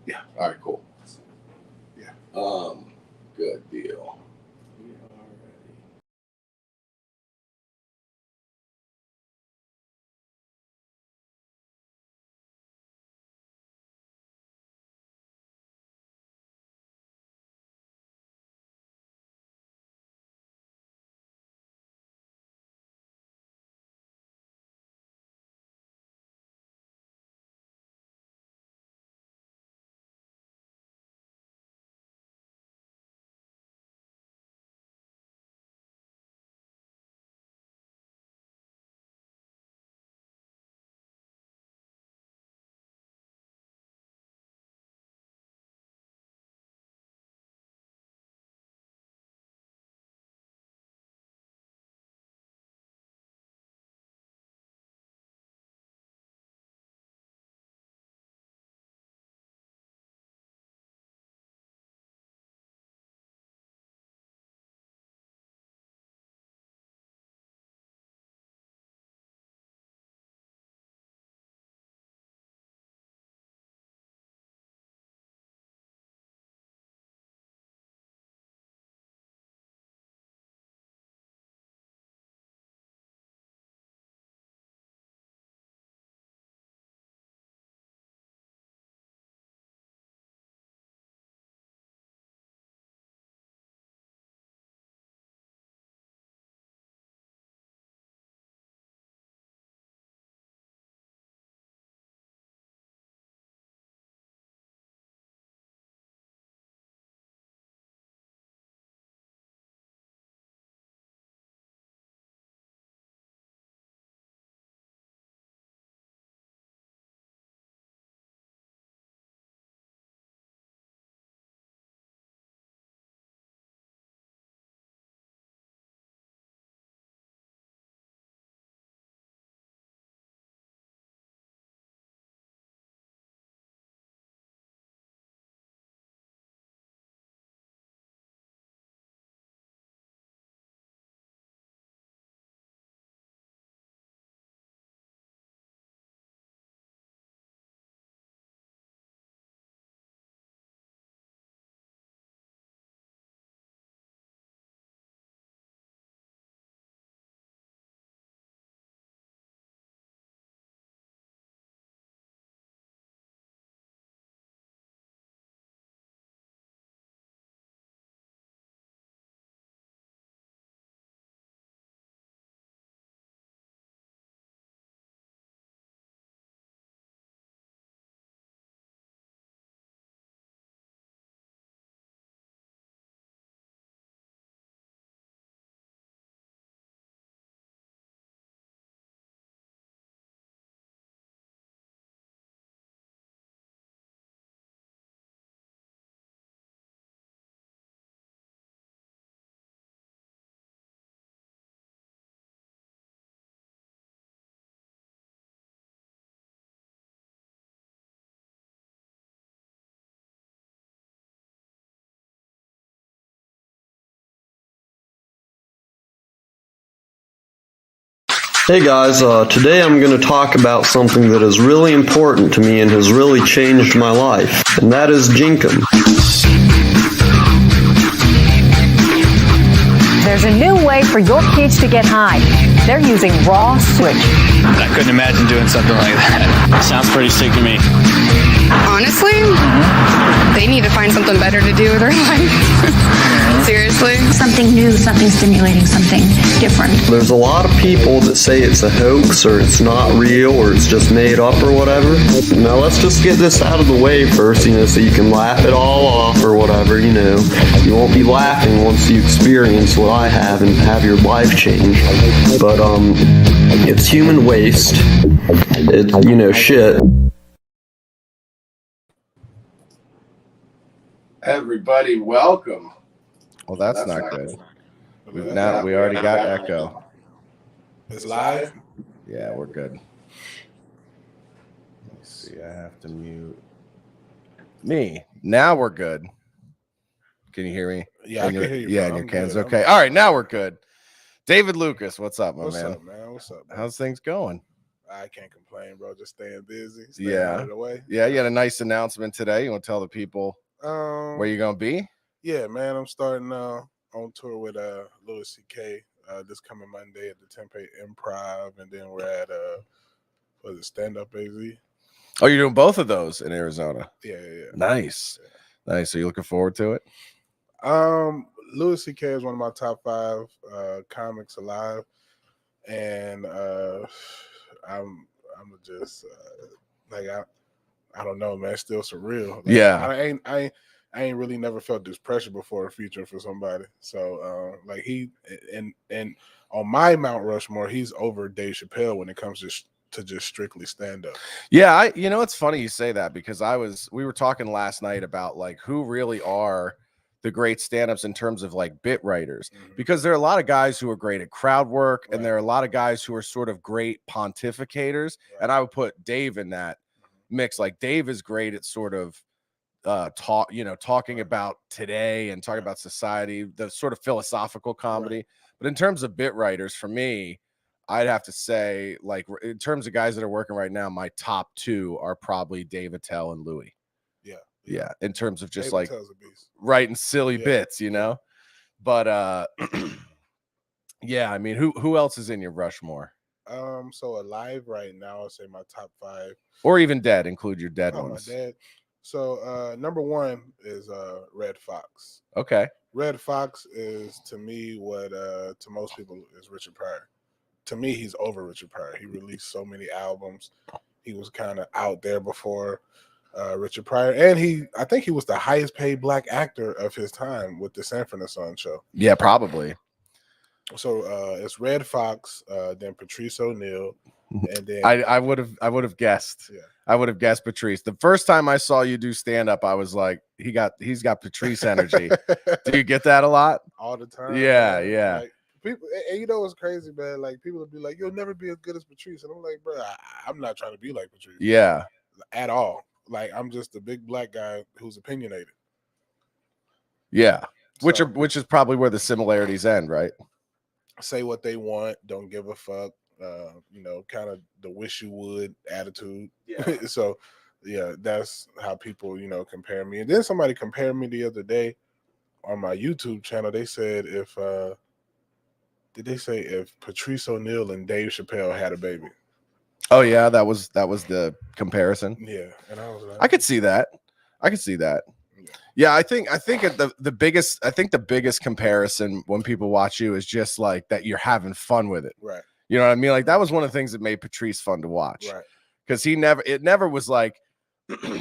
Yeah. All right, cool. Yeah. Good deal. We are ready. Hey guys, today I'm going to talk about something that is really important to me and has really changed my life, and that is Jenkum. There's a new way for your kids to get high. They're using raw switch. I couldn't imagine doing something like that. Sounds pretty sick to me. Honestly, they need to find something better to do with their life. Seriously. Something new, something stimulating, something different. There's a lot of people that say it's a hoax or it's not real or it's just made up or whatever. Now let's just get this out of the way first, so you can laugh it all off or whatever, You won't be laughing once you experience what I have and have your life change. But, it's human waste. It's, shit. Everybody, welcome. Well, that's not good. We already got echo. It's live? Yeah, we're good. Let's see. I have to mute me. Now we're good. Can you hear me? Yeah, I can hear you. Yeah, and your cans. Okay. All right, now we're good. David Lucas, what's up, my man? What's up, man? What's up, man? How's things going? I can't complain, bro. Just staying busy. Yeah. Out of the way. Yeah, you had a nice announcement today. You want to tell the people where you're gonna be? Yeah, man. I'm starting on tour with Louis C.K. This coming Monday at the Tempe Improv, and then we're at Stand Up AZ. Oh, you're doing both of those in Arizona. Yeah. Nice. Nice. Are you looking forward to it? Louis C.K. is one of my top 5 comics alive, and I'm just I don't know, man. It's still surreal. Like, yeah, I ain't really never felt this pressure before featuring for somebody. So like he and on my Mount Rushmore, he's over Dave Chappelle when it comes to just strictly stand up. Yeah, it's funny you say that because we were talking last night about like who really are the great stand-ups in terms of like bit writers, because there are a lot of guys who are great at crowd work, and there are a lot of guys who are sort of great pontificators, and I would put Dave in that mix. Like Dave is great at sort of talking about today and talking about society, the sort of philosophical comedy. But in terms of bit writers, for me, I'd have to say, like, in terms of guys that are working right now, my top 2 are probably Dave Attell and Louis. Yeah, in terms of just Dave like writing silly bits, But yeah, I mean, who else is in your Rushmore? So alive right now, I'll say my top 5, or even dead. Include your dead ones. My dead. So number 1 is Red Fox. Okay. Red Fox is to me what to most people is Richard Pryor. To me, he's over Richard Pryor. He released so many albums. He was kind of out there before Richard Pryor, and I think he was the highest paid black actor of his time with the Sanford and Son show. Yeah, probably. So it's Red Fox, then Patrice O'Neal, and then I would have guessed. Yeah. I would have guessed Patrice. The first time I saw you do stand up, I was like, he's got Patrice energy. Do you get that a lot? All the time. Yeah, man. yeah. Like, people, and you know what's crazy, man? Like people would be like, "You'll never be as good as Patrice," and I'm like, "Bro, I'm not trying to be like Patrice." Yeah, at all. Like I'm just a big black guy who's opinionated. Yeah, which is probably where the similarities end, right? Say what they want, don't give a fuck. Kind of the wish you would attitude. Yeah. So, yeah, that's how people, compare me. And then somebody compared me the other day on my YouTube channel. They said if Patrice O'Neal and Dave Chappelle had a baby? Oh yeah, that was the comparison. Yeah, and I was like, I could see that. Yeah, I think the biggest comparison when people watch you is just like that you're having fun with it. Right. You know what I mean? Like that was one of the things that made Patrice fun to watch. Right. Because it never was like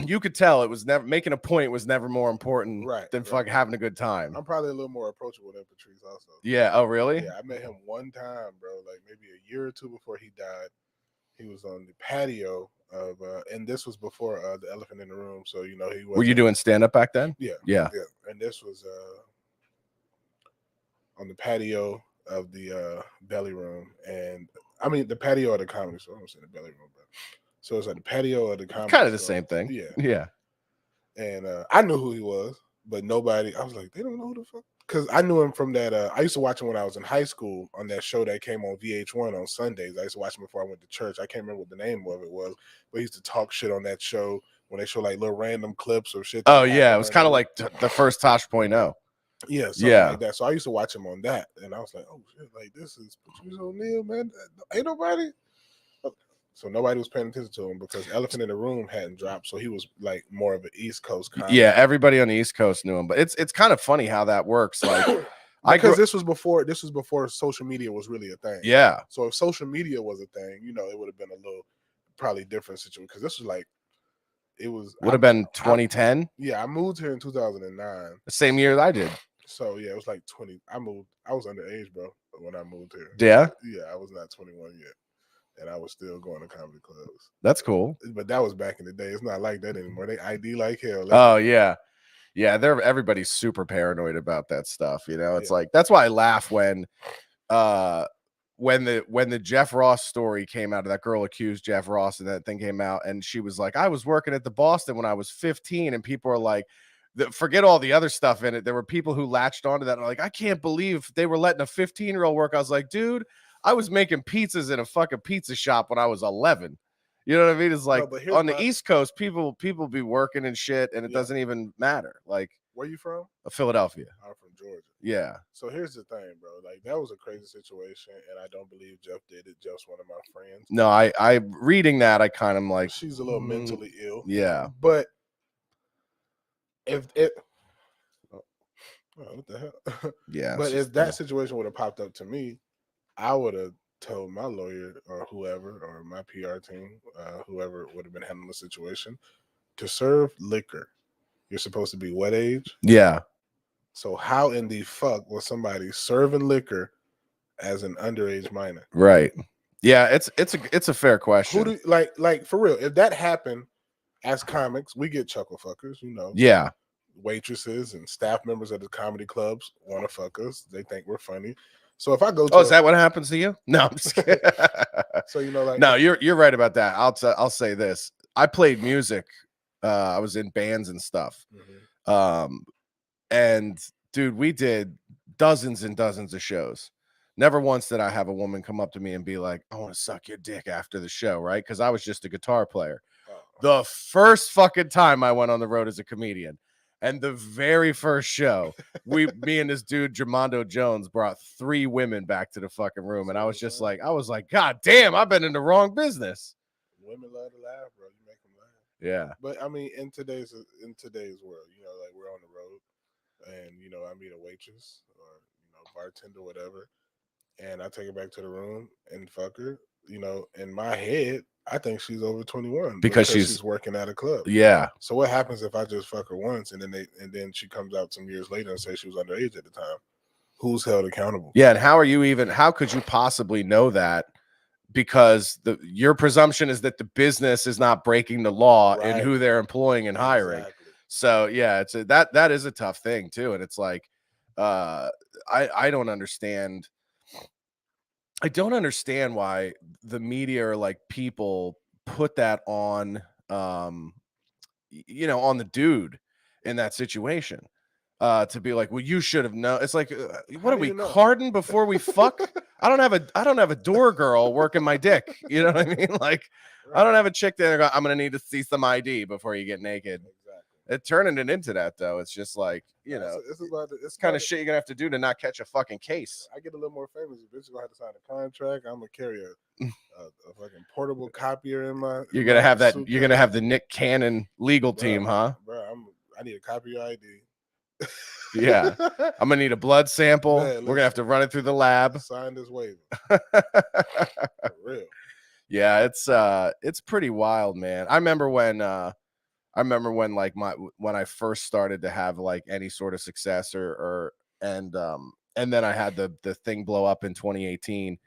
you could tell it was never making a point was never more important than fucking having a good time. I'm probably a little more approachable than Patrice also. Yeah. Oh really? Yeah, I met him one time, bro, like maybe a year or two before he died. He was on the patio of and this was before the Elephant in the Room. So he was. Were you doing stand-up back then? Yeah. And this was on the patio of the Belly Room, and I mean the patio of the Comedy Store. I don't say the Belly Room, but so it's like the patio of the Comedy Kind of the Store. same thing. Yeah. And I knew who he was, but nobody. I was like, they don't know who the fuck. Because I knew him from that. I used to watch him when I was in high school on that show that came on VH1 on Sundays. I used to watch him before I went to church. I can't remember what the name of it was, but he used to talk shit on that show when they show like little random clips or shit. Oh yeah, it was kind of like the first Tosh.0. Yeah, like that. So I used to watch him on that, and I was like, oh shit, like this is Patrice O'Neal, man. Ain't nobody. So nobody was paying attention to him because Elephant in the Room hadn't dropped, so he was like more of an East Coast comic. Yeah, everybody on the East Coast knew him, but it's kind of funny how that works. Like, because this was before social media was really a thing. Yeah. So if social media was a thing, it would have been a little probably different situation because this was like would have been 2010. Yeah, I moved here in 2009. The same year I did. So yeah, it was like 20. I was underage, bro, when I moved here. Yeah. Yeah, I was not 21 yet. And I was still going to comedy clubs. That's cool. But that was back in the day. It's not like that anymore. They ID like hell. Oh yeah. Yeah, everybody's super paranoid about that stuff. It's like that's why I laugh when the Jeff Ross story came out, that girl accused Jeff Ross and that thing came out, and she was like, I was working at the Boston when I was 15, and people are like, forget all the other stuff in it. There were people who latched onto that and are like, I can't believe they were letting a 15-year-old work. I was like, dude, I was making pizzas in a fucking pizza shop when I was 11. You know what I mean? It's like on the East Coast, people be working and shit, and it doesn't even matter. Like, where you from? Philadelphia. I'm from Georgia. Yeah. So here's the thing, bro. Like, that was a crazy situation, and I don't believe Jeff did it. Jeff's one of my friends. No, I reading that, I kind of like she's a little mentally ill. Yeah. But if it, what the hell? Yeah. But if that situation would have popped up to me, I would have told my lawyer or whoever, or my PR team, whoever would have been handling the situation, to serve liquor, you're supposed to be what age? Yeah. So how in the fuck was somebody serving liquor as an underage minor? Right. Yeah, it's a fair question. Who do like for real? If that happened, as comics, we get chuckle fuckers, you know. Yeah. Waitresses and staff members of the comedy clubs want to fuck us. They think we're funny. So if I go to is that what happens to you? No, I'm just kidding. So you know, like, no, you're right about that. I'll say this. I played music. I was in bands and stuff. And dude, we did dozens and dozens of shows. Never once did I have a woman come up to me and be like, I want to suck your dick after the show, right? Because I was just a guitar player. The first fucking time I went on the road as a comedian, and the very first show, me and this dude, Jamondo Jones, brought 3 women back to the fucking room. And I was like, God damn, I've been in the wrong business. Women love to laugh, bro. You make them laugh. Yeah. But I mean, in today's world, you know, like, we're on the road, and you know, I meet a waitress or, you know, bartender, whatever, and I take her back to the room and fuck her. You know, in my head, I think she's over 21 because she's working at a club. Yeah. So what happens if I just fuck her once and then she comes out some years later and says she was underage at the time? Who's held accountable? Yeah, and how could you possibly know that? Because your presumption is that the business is not breaking the law in who they're employing and hiring. Exactly. So yeah, that is a tough thing too. And it's like, I don't understand. I don't understand why the media or like people put that on, you know, on the dude in that situation, to be like, well, you should have known. It's like, what are we carding before we fuck? I don't have a door girl working my dick. You know what I mean? Like, I don't have a chick there. I'm going to need to see some ID before you get naked. It turning it into that though. It's just like, you know, it's kind of shit you're gonna have to do to not catch a fucking case. I get a little more famous. Bitch, gonna have to sign a contract. I'm gonna carry a fucking portable copier in my. You're gonna have that. Suitcase. You're gonna have the Nick Cannon legal team, huh? Bro, I need a copy of your ID. Yeah, I'm gonna need a blood sample. Man, we're gonna have to run it through the lab. Sign this waiver. For real. Yeah, it's pretty wild, man. I remember when like when I first started to have like any sort of success and then I had the thing blow up in 2018.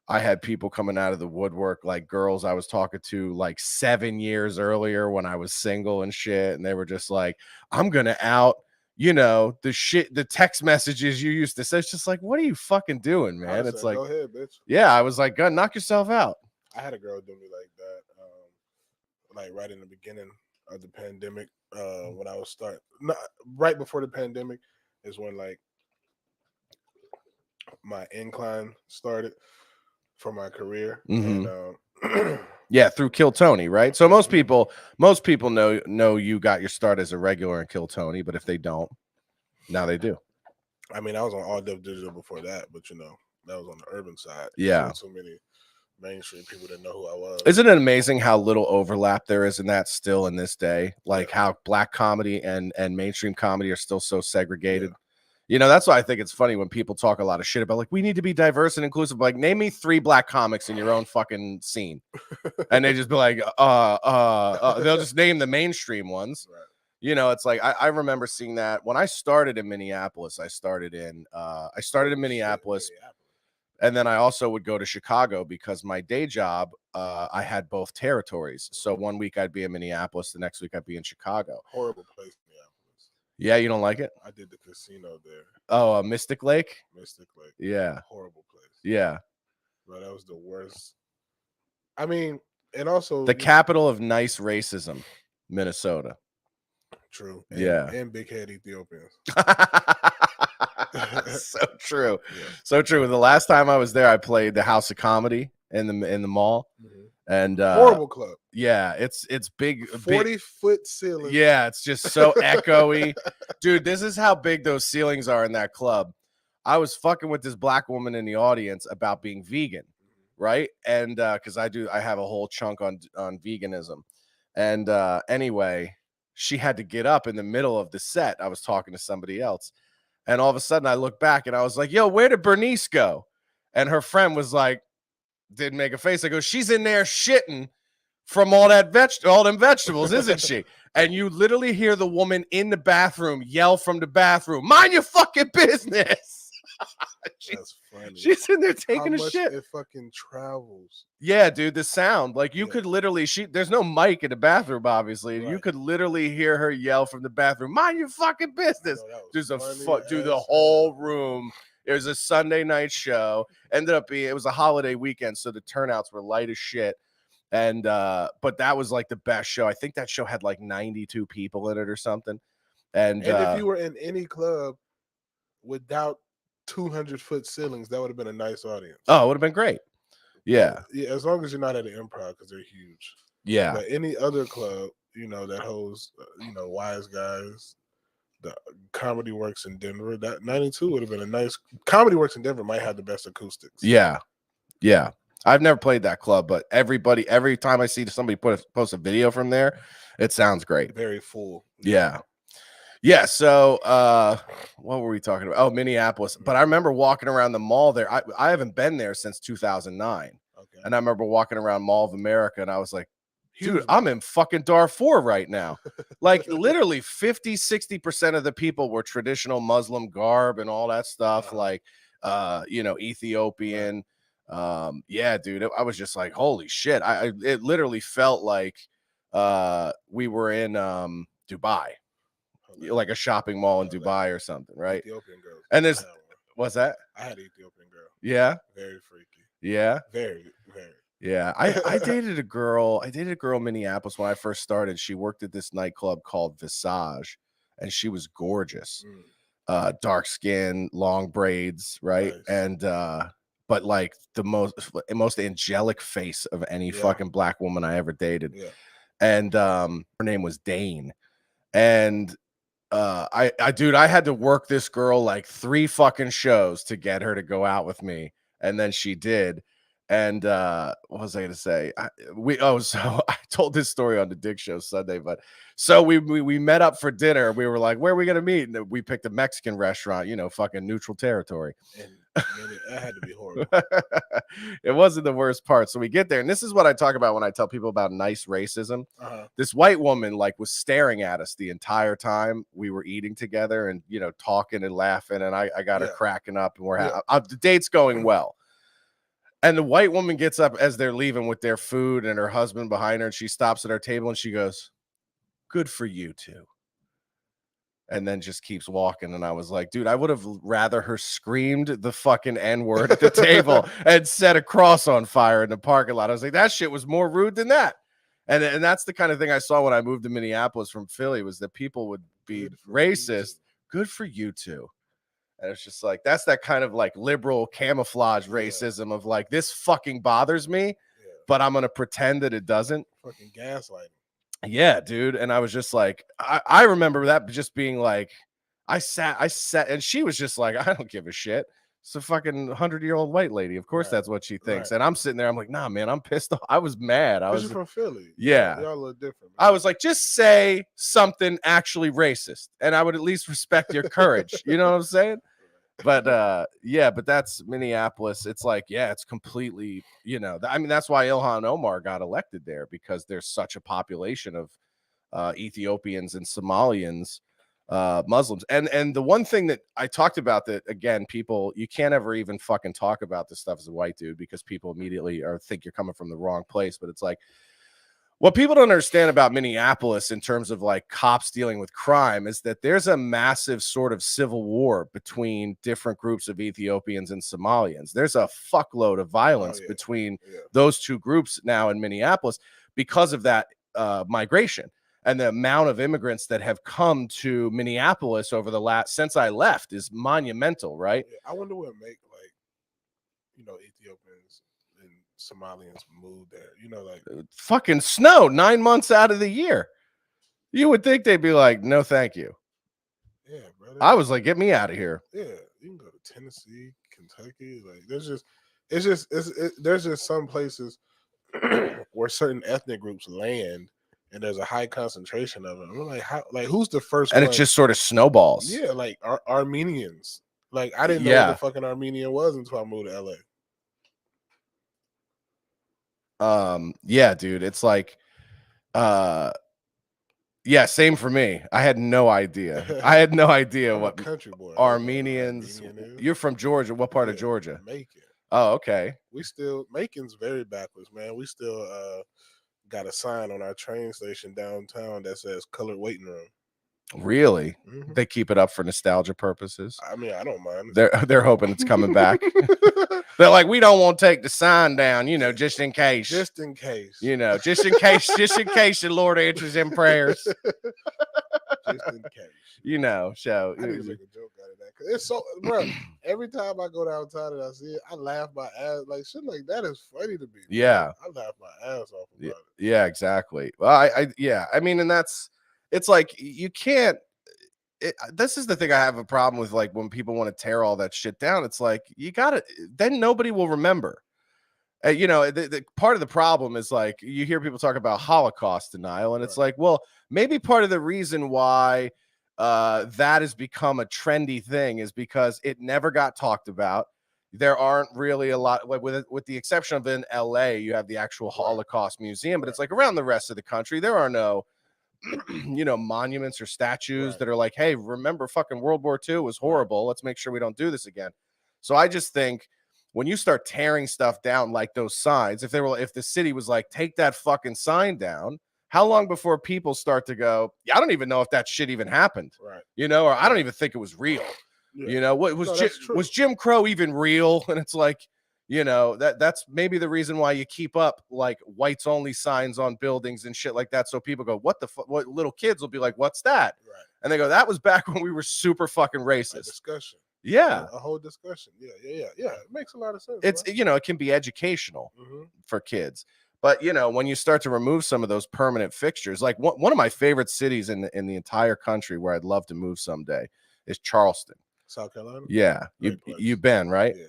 I had people coming out of the woodwork, like girls I was talking to like 7 years earlier when I was single and shit. And they were just like, I'm going to out, you know, the text messages you used to say. It's just like, what are you fucking doing, man? It's like, go ahead, bitch. Yeah. I was like, go knock yourself out. I had a girl do me like that. Like right in the beginning of the pandemic, when I was right before the pandemic is when like my incline started for my career. And yeah, through Kill Tony, right? So most people know you got your start as a regular in Kill Tony, but if they don't, now they do. I mean, I was on All Def Digital before that, but you know, that was on the urban side. Yeah. So many mainstream people didn't know who I was. Isn't it amazing how little overlap there is in that still in this day? Like how black comedy and mainstream comedy are still so segregated. Yeah. You know, that's why I think it's funny when people talk a lot of shit about like, we need to be diverse and inclusive. Like, name me 3 black comics in your own fucking scene. And they just be like, they'll just name the mainstream ones. Right. You know, it's like, I remember seeing that when I started in Minneapolis. I started in Minneapolis. And then I also would go to Chicago because my day job, I had both territories. So one week I'd be in Minneapolis, the next week I'd be in Chicago. Horrible place, Minneapolis. Yeah, you don't like it? I did the casino there. Oh, Mystic Lake? Mystic Lake. Yeah. Horrible place. Yeah. Bro, that was the worst. I mean, and also the capital of nice racism, Minnesota. True. And big head Ethiopians. So true. Yeah. So true. The last time I was there, I played the House of Comedy in the mall. And Horrible club. Yeah, it's big, 40-foot ceiling. Yeah, it's just so echoey. Dude, this is how big those ceilings are in that club. I was fucking with this black woman in the audience about being vegan, right? And because I have a whole chunk on veganism. And anyway, she had to get up in the middle of the set. I was talking to somebody else. And all of a sudden I look back and I was like, yo, where did Bernice go? And her friend was like, didn't make a face. I go, she's in there shitting from all them vegetables, isn't she? And you literally hear the woman in the bathroom yell from the bathroom, mind your fucking business. That's funny. She's in there taking a shit. It fucking travels. Yeah, dude, the sound. Like you could literally there's no mic in the bathroom, obviously. Right. You could literally hear her yell from the bathroom, mind your fucking business. There's the whole room. It was a Sunday night show. Ended up being, it was a holiday weekend, so the turnouts were light as shit. And but that was like the best show. I think that show had like 92 people in it or something. And if you were in any club without 200-foot ceilings, that would have been a nice audience. Oh, it would have been great. Yeah. Yeah, as long as you're not at an improv, because they're huge. Yeah. But any other club, that holds, wise guys, the Comedy Works in Denver, that 92 would have been a nice. Comedy Works in Denver might have the best acoustics. Yeah. Yeah. I've never played that club, but every time I see somebody post a video from there, it sounds great. Very full. Yeah. Yeah. So what were we talking about? Oh, Minneapolis. But I remember walking around the mall there. I haven't been there since 2009. Okay. And I remember walking around Mall of America and I was like, dude, I'm in fucking Darfur right now. Like literally 50-60% of the people were traditional Muslim garb and all that stuff, like Ethiopian. Yeah, dude, I was just like, holy shit. It literally felt like we were in Dubai, like a shopping mall in Dubai or something, right? Ethiopian girls. And there's what's that? I had an Ethiopian girl. Yeah. Very freaky. Yeah. Very, very. Yeah, I dated a girl. I dated a girl in Minneapolis when I first started. She worked at this nightclub called Visage, and she was gorgeous. Dark skin, long braids, right? Nice. And but like the most angelic face of any fucking black woman I ever dated. Yeah. And her name was Dane. And I had to work this girl like 3 fucking shows to get her to go out with me, and then she did. And what was I gonna say? So I told this story on the Dick Show Sunday, but so we met up for dinner. We were like, where are we gonna meet? And we picked a Mexican restaurant, fucking neutral territory. And that had to be horrible. It wasn't the worst part. So we get there, and this is what I talk about when I tell people about nice racism. This white woman was staring at us the entire time we were eating together and talking and laughing, and I got her cracking up, and the date's going well. And the white woman gets up as they're leaving with their food and her husband behind her. And she stops at our table and she goes, good for you two. And then just keeps walking. And I was like, dude, I would have rather her screamed the fucking N-word at the table and set a cross on fire in the parking lot. I was like, that shit was more rude than that. And that's the kind of thing I saw when I moved to Minneapolis from Philly, was that people would be racist. Good for you two. And it's just like, that's that kind of like liberal camouflage racism of like, this fucking bothers me, but I'm going to pretend that it doesn't. Fucking gaslighting. Yeah, dude. And I was just like, I remember that just being like, I sat, and she was just like, I don't give a shit. It's a fucking 100-year-old white lady. Of course, that's what she thinks. Right. And I'm sitting there, I'm like, nah, man, I'm pissed off. I was mad. I was from Philly. Yeah. Y'all look different. Man. I was like, just say something actually racist, and I would at least respect your courage. You know what I'm saying? But but that's Minneapolis. It's like, it's completely, I mean, that's why Ilhan Omar got elected there, because there's such a population of Ethiopians and Somalians, Muslims. And the one thing that I talked about that, again, people, you can't ever even fucking talk about this stuff as a white dude, because people immediately think you're coming from the wrong place. But it's like, what people don't understand about Minneapolis in terms of like cops dealing with crime is that there's a massive sort of civil war between different groups of Ethiopians and Somalians. There's a fuckload of violence between those two groups now in Minneapolis because of that migration. And the amount of immigrants that have come to Minneapolis over the since I left is monumental, right? Yeah, I wonder what make Ethiopians and Somalians move there. Fucking snow 9 months out of the year. You would think they'd be like, no, thank you. Yeah, brother. I was like, get me out of here. Yeah, you can go to Tennessee, Kentucky. Like, there's just some places where certain ethnic groups land, and there's a high concentration of them. I'm like, who's the first? And one? it just sort of snowballs. Yeah, like Armenians. Like, I didn't know what the fucking Armenian was until I moved to LA. Yeah, dude, it's like, yeah, same for me. I had no idea. What country boy. Armenians. You're from Georgia. What part of Georgia? Macon. Oh, okay. Macon's very backwards, man. We still got a sign on our train station downtown that says colored waiting room. Really? Mm-hmm. They keep it up for nostalgia purposes. I mean, I don't mind. They're hoping it's coming back. They're like, we don't want to take the sign down, just in case. Just in case. Just in case the Lord answers in prayers. Just in case. So I need to make a joke out of that. Cause it's so, bro, every time I go downtown and I see it, I laugh my ass. Like, shit like that is funny to me. Yeah. I laugh my ass off about it. Yeah, exactly. Well, I mean, and it's like, you can't, this is the thing I have a problem with, like, when people want to tear all that shit down. It's like, you gotta, then nobody will remember. The part of the problem is, like, you hear people talk about Holocaust denial, and it's like, well, maybe part of the reason why that has become a trendy thing is because it never got talked about. There aren't really a lot, with the exception of in LA, you have the actual Holocaust Museum, but it's like around the rest of the country, there are no monuments or statues that are like, hey, remember fucking World War II was horrible. Let's make sure we don't do this again. So I just think when you start tearing stuff down, like those signs, if the city was like, take that fucking sign down, how long before people start to go, yeah, I don't even know if that shit even happened, right? Or I don't even think it was real. Yeah. What was Jim Crow even real? And it's like, that's maybe the reason why you keep up like whites only signs on buildings and shit like that. So people go, what the fuck? What little kids will be like, what's that? Right. And they go, that was back when we were super fucking racist. A discussion. Yeah. A whole discussion. Yeah. It makes a lot of sense. It's, it can be educational for kids. But, when you start to remove some of those permanent fixtures, like one of my favorite cities in the entire country where I'd love to move someday is Charleston, South Carolina. Yeah. You've been, right? Yeah.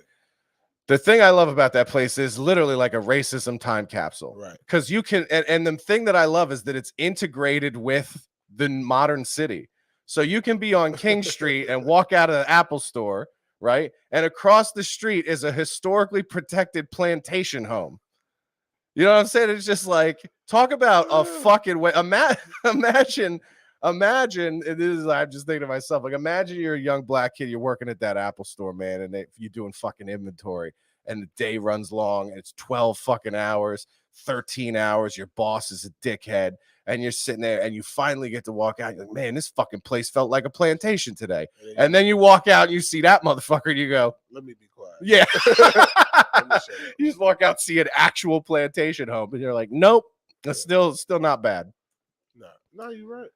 The thing I love about that place is literally like a racism time capsule. Right. Because you can, and the thing that I love is that it's integrated with the modern city. So you can be on King Street and walk out of the Apple store, right? And across the street is a historically protected plantation home. You know what I'm saying? It's just like, talk about a fucking way. Imagine, it is, I'm just thinking to myself, like, imagine you're a young black kid, you're working at that Apple store, man, and you're doing fucking inventory, and the day runs long, and it's 12 fucking hours, 13 hours, your boss is a dickhead, and you're sitting there, and you finally get to walk out, you're like, man, this fucking place felt like a plantation today. And then you walk out, and you see that motherfucker, and you go, let me be quiet. Yeah. You just walk out, see an actual plantation home, and you're like, nope, that's still not bad. No, you're right.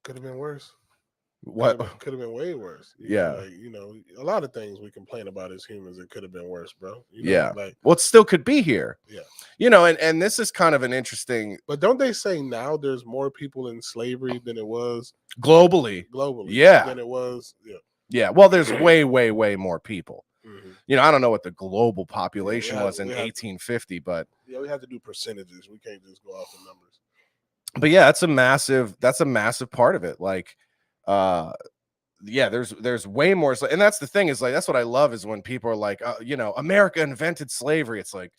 Could have been worse. What could have been way worse? Yeah, a lot of things we complain about as humans, it could have been worse, bro. Well, it still could be here. Yeah, and this is kind of an interesting. But don't they say now there's more people in slavery than it was globally? Yeah, than it was. Yeah. Well, there's way more people. I don't know what the global population was in 1850, but we have to do percentages. We can't just go off the numbers. But yeah, that's a massive part of it. Like, there's way more. And that's the thing is, like, that's what I love is when people are like, America invented slavery. It's like,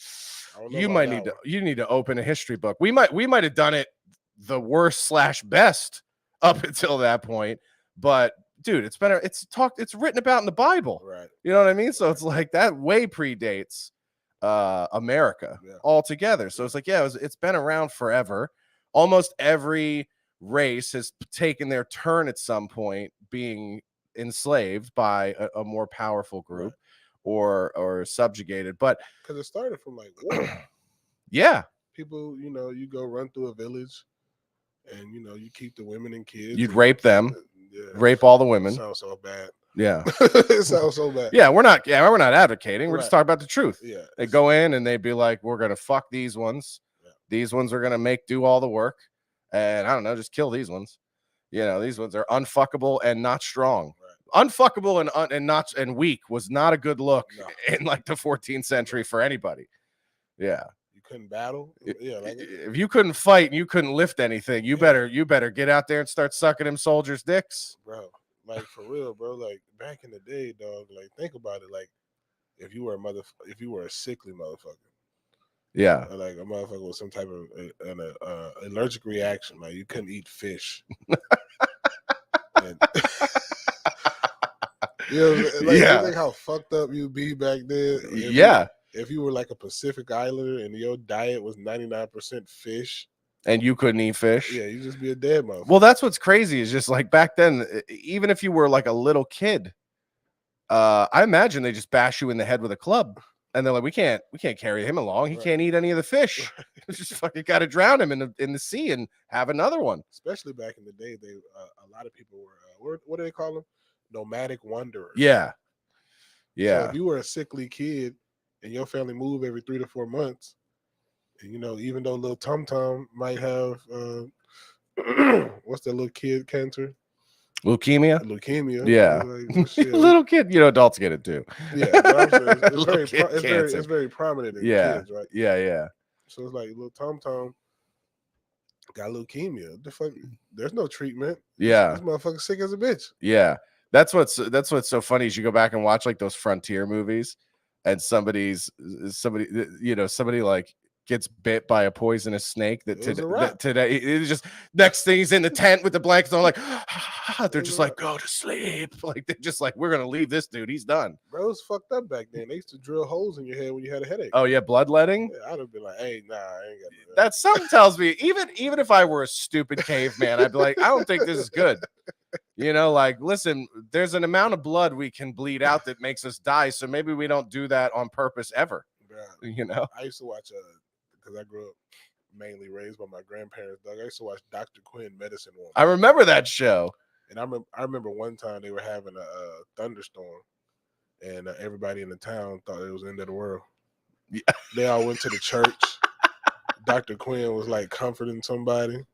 you need to open a history book. We might have done it the worst / best up until that point. But dude, it's written about in the Bible. Right. You know what I mean? So it's like that way predates America altogether. So it's like, it's been around forever. Almost every race has taken their turn at some point being enslaved by a more powerful group or subjugated. But because it started from like war. Yeah. People, you go run through a village and you keep the women and kids. You'd rape them, yeah. rape all the women. Sounds so bad. Yeah, it sounds so bad. Yeah, we're not advocating. We're just talking about the truth. Yeah, they go in and they'd be like, "We're gonna fuck these ones. Yeah. These ones are gonna do all the work, and I don't know, just kill these ones. These ones are unfuckable and not strong. Right. Unfuckable and weak was not a good look in like the 14th century for anybody. Yeah, you couldn't battle. Yeah, if you couldn't fight and you couldn't lift anything, you better get out there and start sucking them soldiers' dicks, bro. Like for real, bro. Like back in the day, dog. Like think about it. Like if you were a sickly motherfucker, yeah, or like a motherfucker with some type of an allergic reaction, like you couldn't eat fish. Think how fucked up you'd be back then. If you were like a Pacific Islander and your diet was 99% fish. And you couldn't eat fish. Yeah, you just be a dead motherfucker. Well, that's what's crazy is just like back then, even if you were like a little kid, I imagine they just bash you in the head with a club, and they're like, "We can't carry him along. He can't eat any of the fish. Just fucking got to drown him in the sea and have another one." Especially back in the day, a lot of people were what do they call them? Nomadic wanderers. Yeah. So if you were a sickly kid and your family moved every 3 to 4 months. And, even though little Tum Tum might have what's that little kid cancer? Leukemia. Yeah. Little kid, adults get it too. Yeah, it's very prominent in kids, right? Yeah. So it's like little Tum Tum got leukemia. The fuck, there's no treatment. Yeah. This motherfucker sick as a bitch. Yeah. That's what's so funny is you go back and watch like those frontier movies and somebody like gets bit by a poisonous snake that today it was just next thing he's in the tent with the blankets on, like they're just like, go to sleep, like they're just like, we're gonna leave this dude, he's done. Bro, it was fucked up back then. They used to drill holes in your head when you had a headache. Oh yeah, bloodletting. Yeah, I'd have been like, hey, nah, I ain't got that. That something tells me even if I were a stupid caveman, I'd be like, I don't think this is good. Like, listen, there's an amount of blood we can bleed out that makes us die, so maybe we don't do that on purpose ever. Bro, I used to watch because I grew up mainly raised by my grandparents, dog. I used to watch Dr. Quinn, Medicine Woman. I remember that show. And I remember one time they were having a thunderstorm, and everybody in the town thought it was the end of the world. Yeah. They all went to the church. Dr. Quinn was like comforting somebody.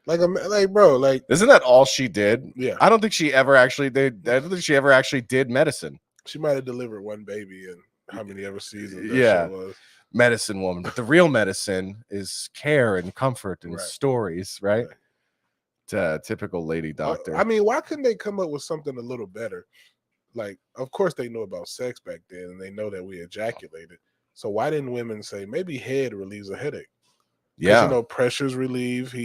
Bro, isn't that all she did? Yeah. I don't think she ever actually did medicine. She might have delivered one baby in how many ever seasons that show was. Medicine Woman, but the real medicine is care and comfort and stories, right? Typical lady doctor. I mean, why couldn't they come up with something a little better? Like, of course they know about sex back then, and they know that we ejaculated. So why didn't women say maybe head relieves a headache? Yeah, pressures relieve.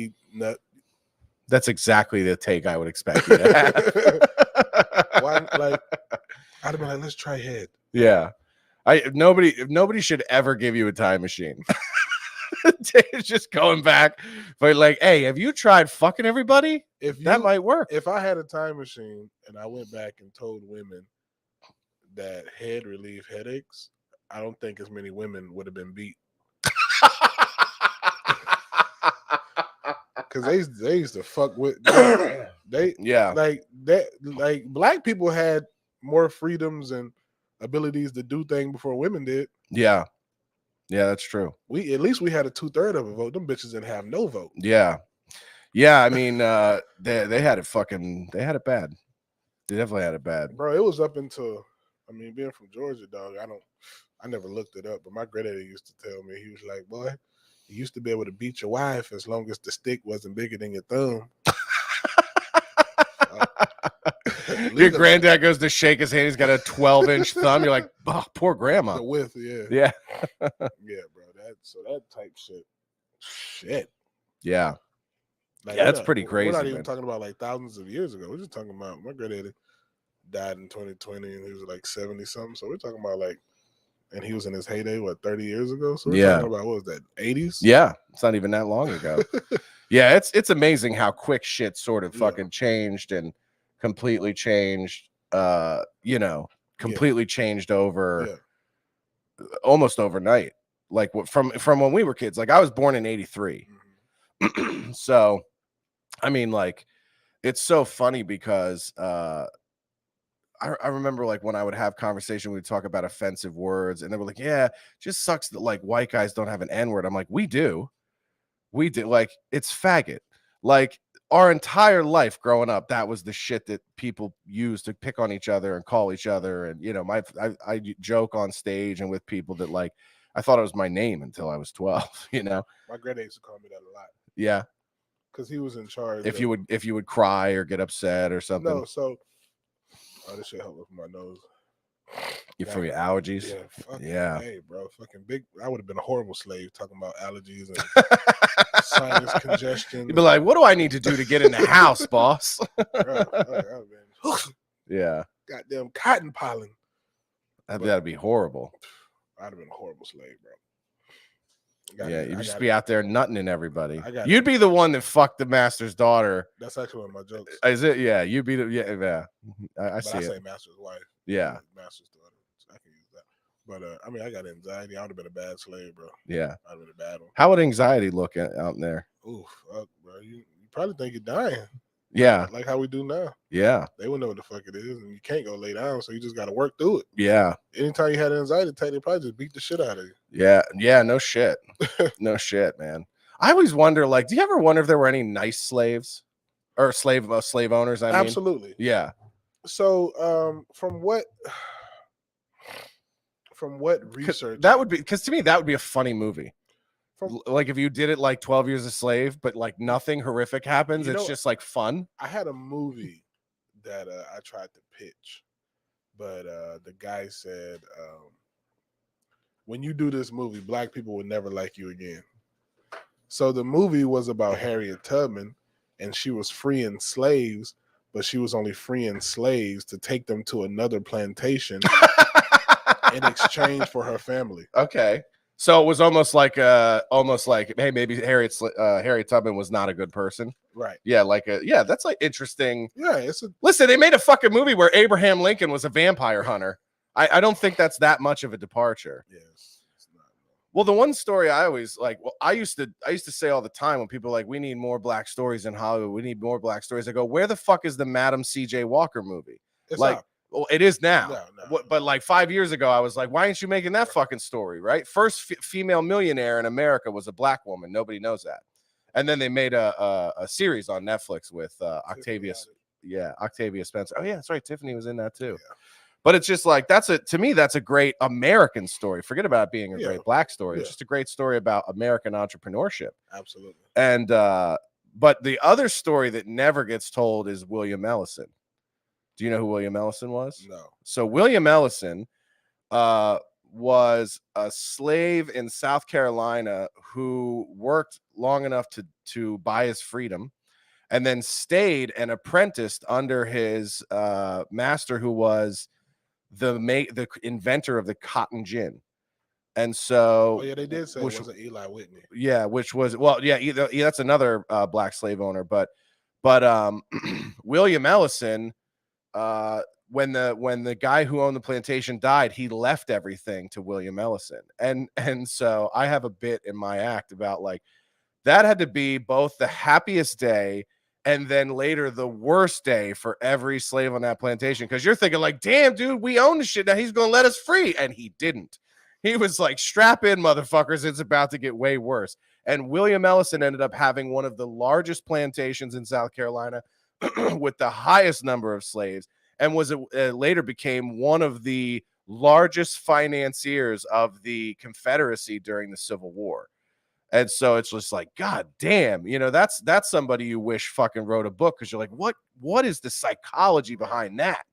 That's exactly the take I would expect you to have. Why? Like, I'd have been like, let's try head. Yeah. Nobody should ever give you a time machine. It's just going back, but like, hey, have you tried fucking everybody? That might work. If I had a time machine and I went back and told women that head relieve headaches, I don't think as many women would have been beat. Because they used to fuck with like black people had more freedoms and abilities to do things before women did. Yeah, that's true. At least we had a 2/3 of a vote. Them bitches didn't have no vote. Yeah. I mean, they had it bad. They definitely had it bad, bro. It was up until, being from Georgia, dog. I never looked it up, but my granddaddy used to tell me, he was like, boy, you used to be able to beat your wife as long as the stick wasn't bigger than your thumb. Your granddad goes to shake his hand. He's got a 12-inch thumb. You're like, oh, poor grandma. The width, yeah. Yeah. Yeah, bro. That type shit. Yeah. That's pretty crazy. We're not even talking about like thousands of years ago. We're just talking about my granddaddy died in 2020 and he was like 70 something. So we're talking about like, and he was in his heyday, 30 years ago? So we're talking about, what was that, 80s? Yeah. It's not even that long ago. Yeah, it's amazing how quick shit sort of fucking changed and completely changed, completely changed over almost overnight. Like from when we were kids. Like I was born in 83. So I mean, like, it's so funny because I remember like when I would have conversation, we'd talk about offensive words, and they were like, "Yeah, it just sucks that like white guys don't have an N-word." I'm like, we do. Like, it's faggot. Like, our entire life growing up, that was the shit that people used to pick on each other and call each other. And you know, I joke on stage and with people that like I thought it was my name until I was 12. You know, My granddad used to call me that a lot yeah, because he was in charge. if you would cry or get upset or something. No, so this shit help with my nose. For your allergies. Yeah, hey, bro, fucking big. I would have been a horrible slave talking about allergies and sinus congestion. You'd be like, "What do I need to do to get in the house, boss?" Yeah, goddamn cotton pollen. That'd be horrible. I'd have been a horrible slave, bro. You'd just be out there nutting in everybody. You'd be the one that fucked the master's daughter. That's actually one of my jokes. Is it? Yeah, you'd be the I see. I say master's wife. Yeah, master's daughter. So I can use that. But I mean, I got anxiety. I would have been a bad slave, bro. Yeah, I'd have been a bad one. How would anxiety look out there? Ooh, fuck, bro. You probably think you're dying. Yeah, like how we do now. Yeah, they wouldn't know what the fuck it is, and you can't go lay down, so you just got to work through it. Yeah. Anytime you had an anxiety attack, they probably just beat the shit out of you. Yeah. No shit. No shit, man. I always wonder, like, do you ever wonder if there were any nice slaves or slave owners? I mean, absolutely. Yeah. So, from what research that would be, because to me that would be a funny movie. Like if you did it like 12 Years a Slave, but like nothing horrific happens, it's just like fun. I had a movie that I tried to pitch, but the guy said, when you do this movie, black people would never like you again. So the movie was about Harriet Tubman, and she was freeing slaves, but she was only freeing slaves to take them to another plantation in exchange for her family. Okay. So it was almost like hey, maybe Harriet Tubman was not a good person, right? Yeah, that's like interesting. Yeah, listen. They made a fucking movie where Abraham Lincoln was a vampire hunter. I don't think that's that much of a departure. Yes, it's not. Well, the one story I always like. Well, I used to say all the time when people are like, we need more black stories in Hollywood. We need more black stories. I go, where the fuck is the Madam C.J. Walker movie? It's like. Up. Well, it is now. No. But like 5 years ago, I was like, why aren't you making that fucking story, right? First female millionaire in America was a black woman. Nobody knows that. And then they made a series on Netflix with Octavia Spencer. Oh, yeah, that's right. Tiffany was in that too. Yeah. But it's just like, to me, that's a great American story. Forget about it being a great black story. It's just a great story about American entrepreneurship. Absolutely. And but the other story that never gets told is William Ellison. Do you know who William Ellison was? No. So William Ellison was a slave in South Carolina who worked long enough to buy his freedom, and then stayed and apprenticed under his master, who was the inventor of the cotton gin. And so, they did say it was Eli Whitney. Yeah, which was that's another black slave owner, but William Ellison. When the guy who owned the plantation died, he left everything to William Ellison. And so I have a bit in my act about like that had to be both the happiest day and then later the worst day for every slave on that plantation, because you're thinking like, damn, dude, we own the shit now, he's gonna let us free. And he didn't. He was like, strap in, motherfuckers, it's about to get way worse. And William Ellison ended up having one of the largest plantations in South Carolina with the highest number of slaves, and was later became one of the largest financiers of the Confederacy during the Civil War. And so it's just like, God damn, that's somebody you wish fucking wrote a book, because you're like, what is the psychology behind that?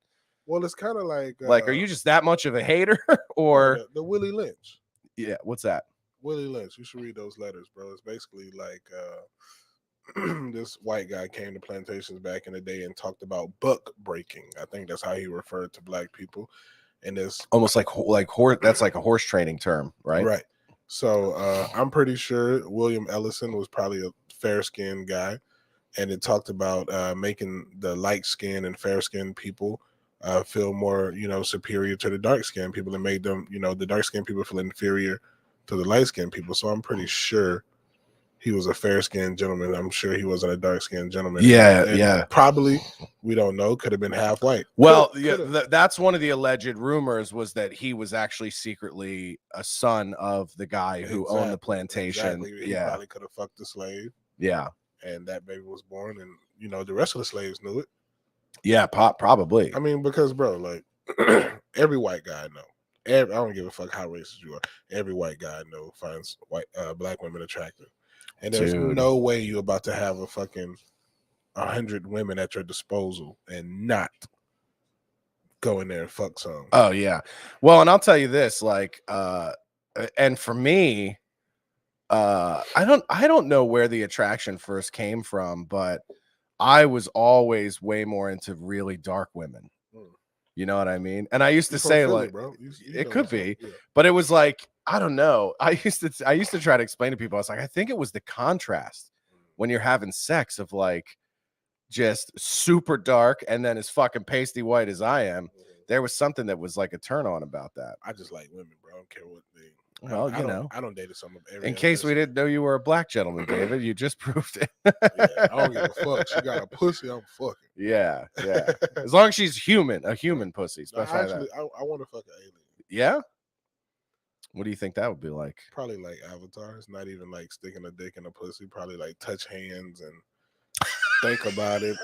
Well, it's kind of like are you just that much of a hater? Or the Willie Lynch? Yeah, what's that? Willie Lynch. You should read those letters, bro. It's basically like this white guy came to plantations back in the day and talked about buck breaking. I think that's how he referred to black people. And it's almost like horse. That's like a horse training term, right? Right. So I'm pretty sure William Ellison was probably a fair-skinned guy, and it talked about making the light-skinned and fair-skinned people feel more, superior to the dark-skinned people, and made them, the dark-skinned people feel inferior to the light-skinned people. So I'm pretty sure he was a fair-skinned gentleman. I'm sure he wasn't a dark-skinned gentleman. Yeah, And yeah. Probably, we don't know. Could have been half white. Well, Could've. that's one of the alleged rumors was that he was actually secretly a son of the guy who owned the plantation. Exactly. He probably could have fucked the slave. Yeah. And that baby was born, and the rest of the slaves knew it. Yeah, probably. I mean, because bro, like every white guy know. I don't give a fuck how racist you are. Every white guy finds black women attractive, and there's no way you're about to have a fucking 100 women at your disposal and not go in there and fuck some. Oh yeah. Well, and I'll tell you this, like, and for me, I don't know where the attraction first came from, but I was always way more into really dark women. You know what I mean? And I used to say, Philly, like, bro. it could be, but it was like, I don't know. I used to try to explain to people. I was like, I think it was the contrast when you're having sex of like just super dark and then as fucking pasty white as I am. There was something that was like a turn on about that. I just like women, bro. I don't care what they. Well, I don't date some of every. In case we didn't know you were a black gentleman, David, you just proved it. Yeah, I don't give a fuck. She got a pussy, I'm fucking. Yeah. As long as she's human, a human pussy. No, actually, I want to fuck an alien. Yeah. What do you think that would be like? Probably like Avatar. It's not even like sticking a dick in a pussy. Probably like touch hands and think about it.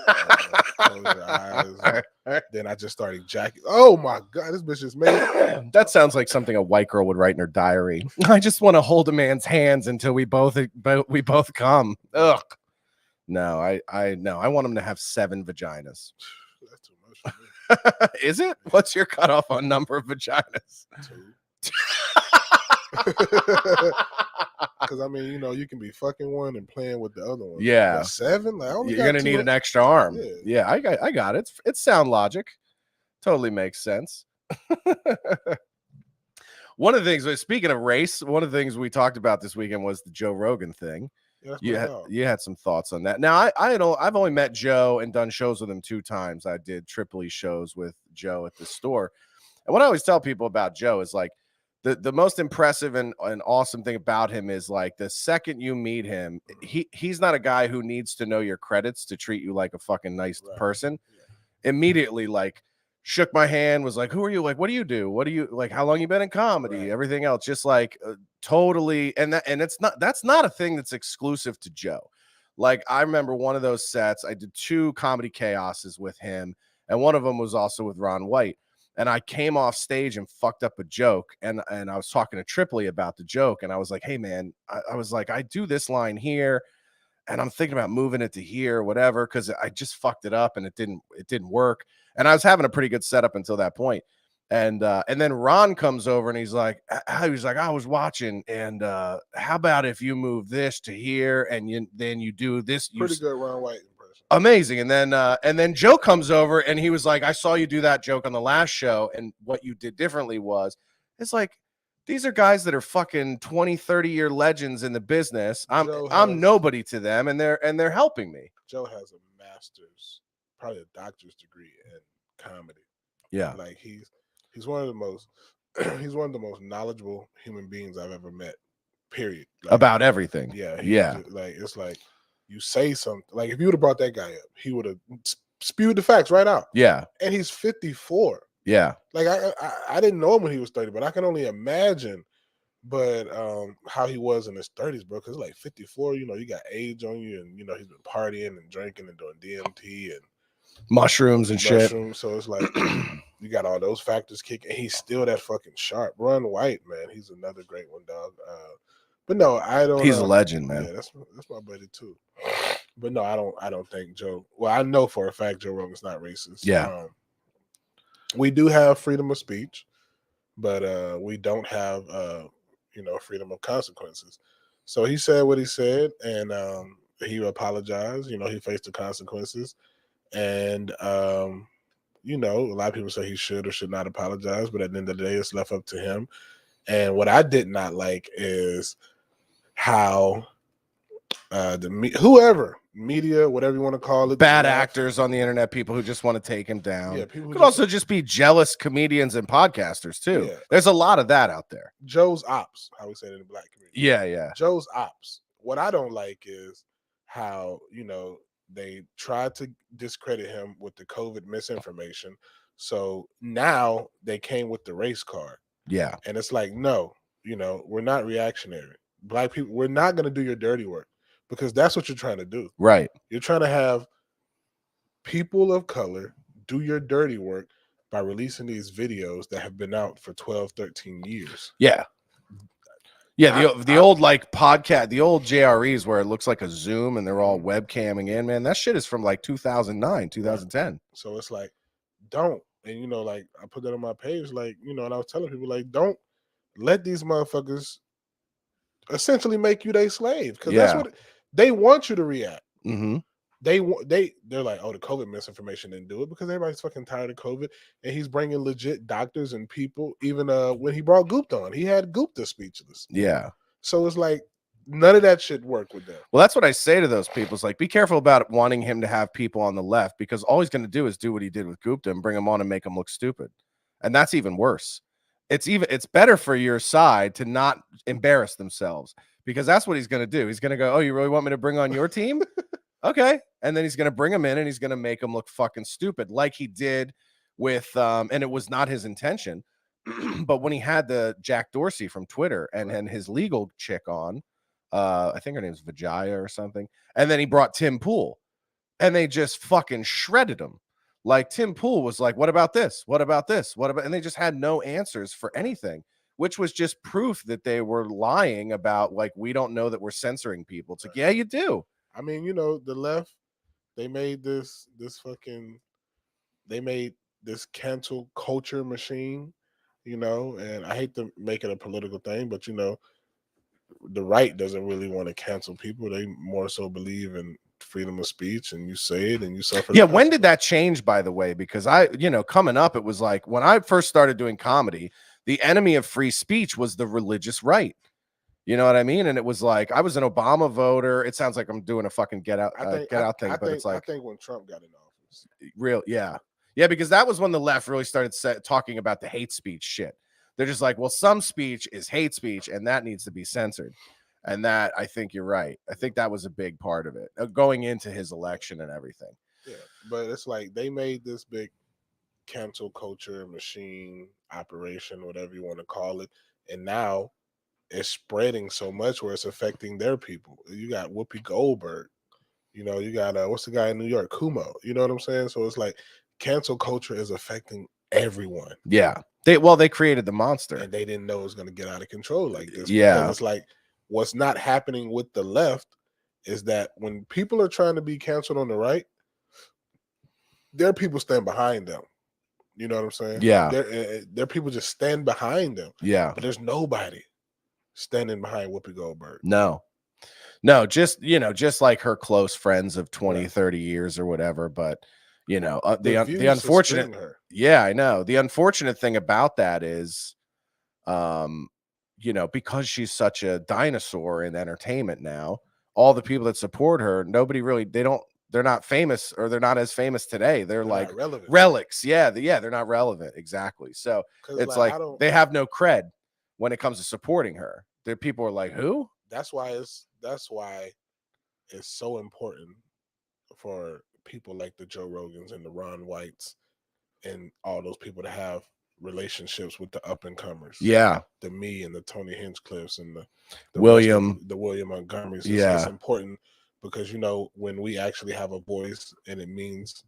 Close your eyes. Then I just started jacking. Oh my god, this bitch is made. That sounds like something a white girl would write in her diary. I just want to hold a man's hands until we both come. Ugh. No, I want him to have 7 vaginas. That's too much for me. Is it? What's your cutoff on number of vaginas? 2. Because I mean, you can be fucking one and playing with the other one. Yeah, but 7. Like, you're gonna need an extra arm. Yeah, I got it. It's sound logic. Totally makes sense. One of the things, speaking of race, one of the things we talked about this weekend was the Joe Rogan thing. Yeah, you had some thoughts on that. Now, I've only met Joe and done shows with him 2 times. I did Tripoli shows with Joe at the store, and what I always tell people about Joe is like, the most impressive and awesome thing about him is like the second you meet him, he's not a guy who needs to know your credits to treat you like a fucking nice person. Yeah. Immediately, like, shook my hand, was like, who are you? Like, what do you do? What do you like? How long you been in comedy? Right. Everything else, just like totally. And that's not a thing that's exclusive to Joe. Like, I remember one of those sets, I did 2 comedy chaoses with him, and one of them was also with Ron White. And I came off stage and fucked up a joke. And I was talking to Tripoli about the joke. And I was like, hey, man, I was like, I do this line here. And I'm thinking about moving it to here or whatever, because I just fucked it up and it didn't work. And I was having a pretty good setup until that point. And then Ron comes over and he's like, I was watching. And how about if you move this to here and then you do this? Pretty good Ron White. Amazing. And then Joe comes over and he was like, I saw you do that joke on the last show, and what you did differently was, it's like, these are guys that are fucking 20-30 year legends in the business. I'm nobody to them, and they're helping me. Joe has a master's, probably a doctor's degree in comedy. Yeah. Like he's one of the most knowledgeable human beings I've ever met. Period. Like, about everything. Yeah. Yeah. Like, it's like, you say something, like if you would have brought that guy up, he would have spewed the facts right out. Yeah. And he's 54. Yeah. Like I didn't know him when he was 30, but I can only imagine how he was in his 30s, bro. Because like 54, you got age on you, and he's been partying and drinking and doing DMT and mushrooms and shit. So it's like you got all those factors kicking. He's still that fucking sharp. Ron White, man, he's another great one, dog. But no, I don't. He's a legend, man. Yeah, that's my buddy too. But no, I don't think Joe. Well, I know for a fact Joe Rogan's not racist. Yeah. We do have freedom of speech, but we don't have freedom of consequences. So he said what he said, and he apologized. He faced the consequences, and a lot of people say he should or should not apologize, but at the end of the day, it's left up to him. And what I did not like is how whoever, media, whatever you want to call it, bad actors on the internet, people who just want to take him down. Yeah, people could also just be jealous comedians and podcasters too. Yeah. There's a lot of that out there. Joe's ops, how we say it in the black community. Yeah. Joe's ops what I don't like is how, they tried to discredit him with the COVID misinformation. So now they came with the race card. Yeah. And it's like, no, we're not reactionary. Black people, we're not going to do your dirty work, because that's what you're trying to do. Right. You're trying to have people of color do your dirty work by releasing these videos that have been out for 12, 13 years. Yeah. Yeah, the old like podcast, the old JREs where it looks like a Zoom and they're all webcamming in, man. That shit is from like 2009, 2010. So it's like, don't. And like I put that on my page, like, and I was telling people, like, don't let these motherfuckers essentially make you their slave, because that's what they want you to react. Mm-hmm. They're like, oh, the COVID misinformation didn't do it, because everybody's fucking tired of COVID, and he's bringing legit doctors and people. Even when he brought Gupta on, he had Gupta speechless. Yeah. So it's like none of that shit worked with them. Well, that's what I say to those people. It's like, be careful about wanting him to have people on the left, because all he's going to do is do what he did with Gupta and bring him on and make him look stupid. And that's even worse. It's better for your side to not embarrass themselves, because that's what he's going to do. He's going to go, oh, you really want me to bring on your team? Okay. And then he's going to bring him in and he's going to make him look fucking stupid, like he did with, and it was not his intention, but when he had the Jack Dorsey from Twitter and his legal chick on, I think her name's Vijaya or something. And then he brought Tim Pool and they just fucking shredded him. Like Tim Pool was like, what about this? What about this? What about, and they just had no answers for anything, which was just proof that they were lying about, like, we don't know that we're censoring people. It's like, yeah, you do. I mean, the left, they made this cancel culture machine, and I hate to make it a political thing, but the right doesn't really want to cancel people. They more so believe in freedom of speech, and you say it and you suffer. Yeah, when did that change, by the way? Because coming up, it was like when I first started doing comedy, the enemy of free speech was the religious right. You know what I mean? And it was like, I was an Obama voter. It sounds like I'm doing a fucking get out thing, but it's like, I think when Trump got in office, yeah, because that was when the left really started talking about the hate speech shit. They're just like, well, some speech is hate speech and that needs to be censored. And that, I think you're right. I think that was a big part of it going into his election and everything. Yeah, but it's like they made this big cancel culture machine operation, whatever you want to call it, and now it's spreading so much where it's affecting their people. You got Whoopi Goldberg, you got what's the guy in New York, Kumo. You know what I'm saying? So it's like cancel culture is affecting everyone. Yeah, they created the monster, and they didn't know it was going to get out of control like this. Yeah, because it's like what's not happening with the left is that when people are trying to be canceled on the right, their people stand behind them. You know what I'm saying? Yeah, their people just stand behind them. Yeah, but there's nobody standing behind Whoopi Goldberg. No, just like her close friends of 20, 30 years or whatever. But the unfortunate, yeah, I know. The unfortunate thing about that is, because she's such a dinosaur in entertainment now, all the people that support her, nobody really, they're not famous, or they're not as famous today. They're like relics. Yeah. They're not relevant. Exactly. So it's like they have no cred when it comes to supporting her. There, people are like, who? That's why it's so important for people like the Joe Rogans and the Ron Whites and all those people to have relationships with the up and comers. Yeah, the me and the Tony Hinchcliffes and the William Montgomerys. Yeah, it's important because when we actually have a voice and it means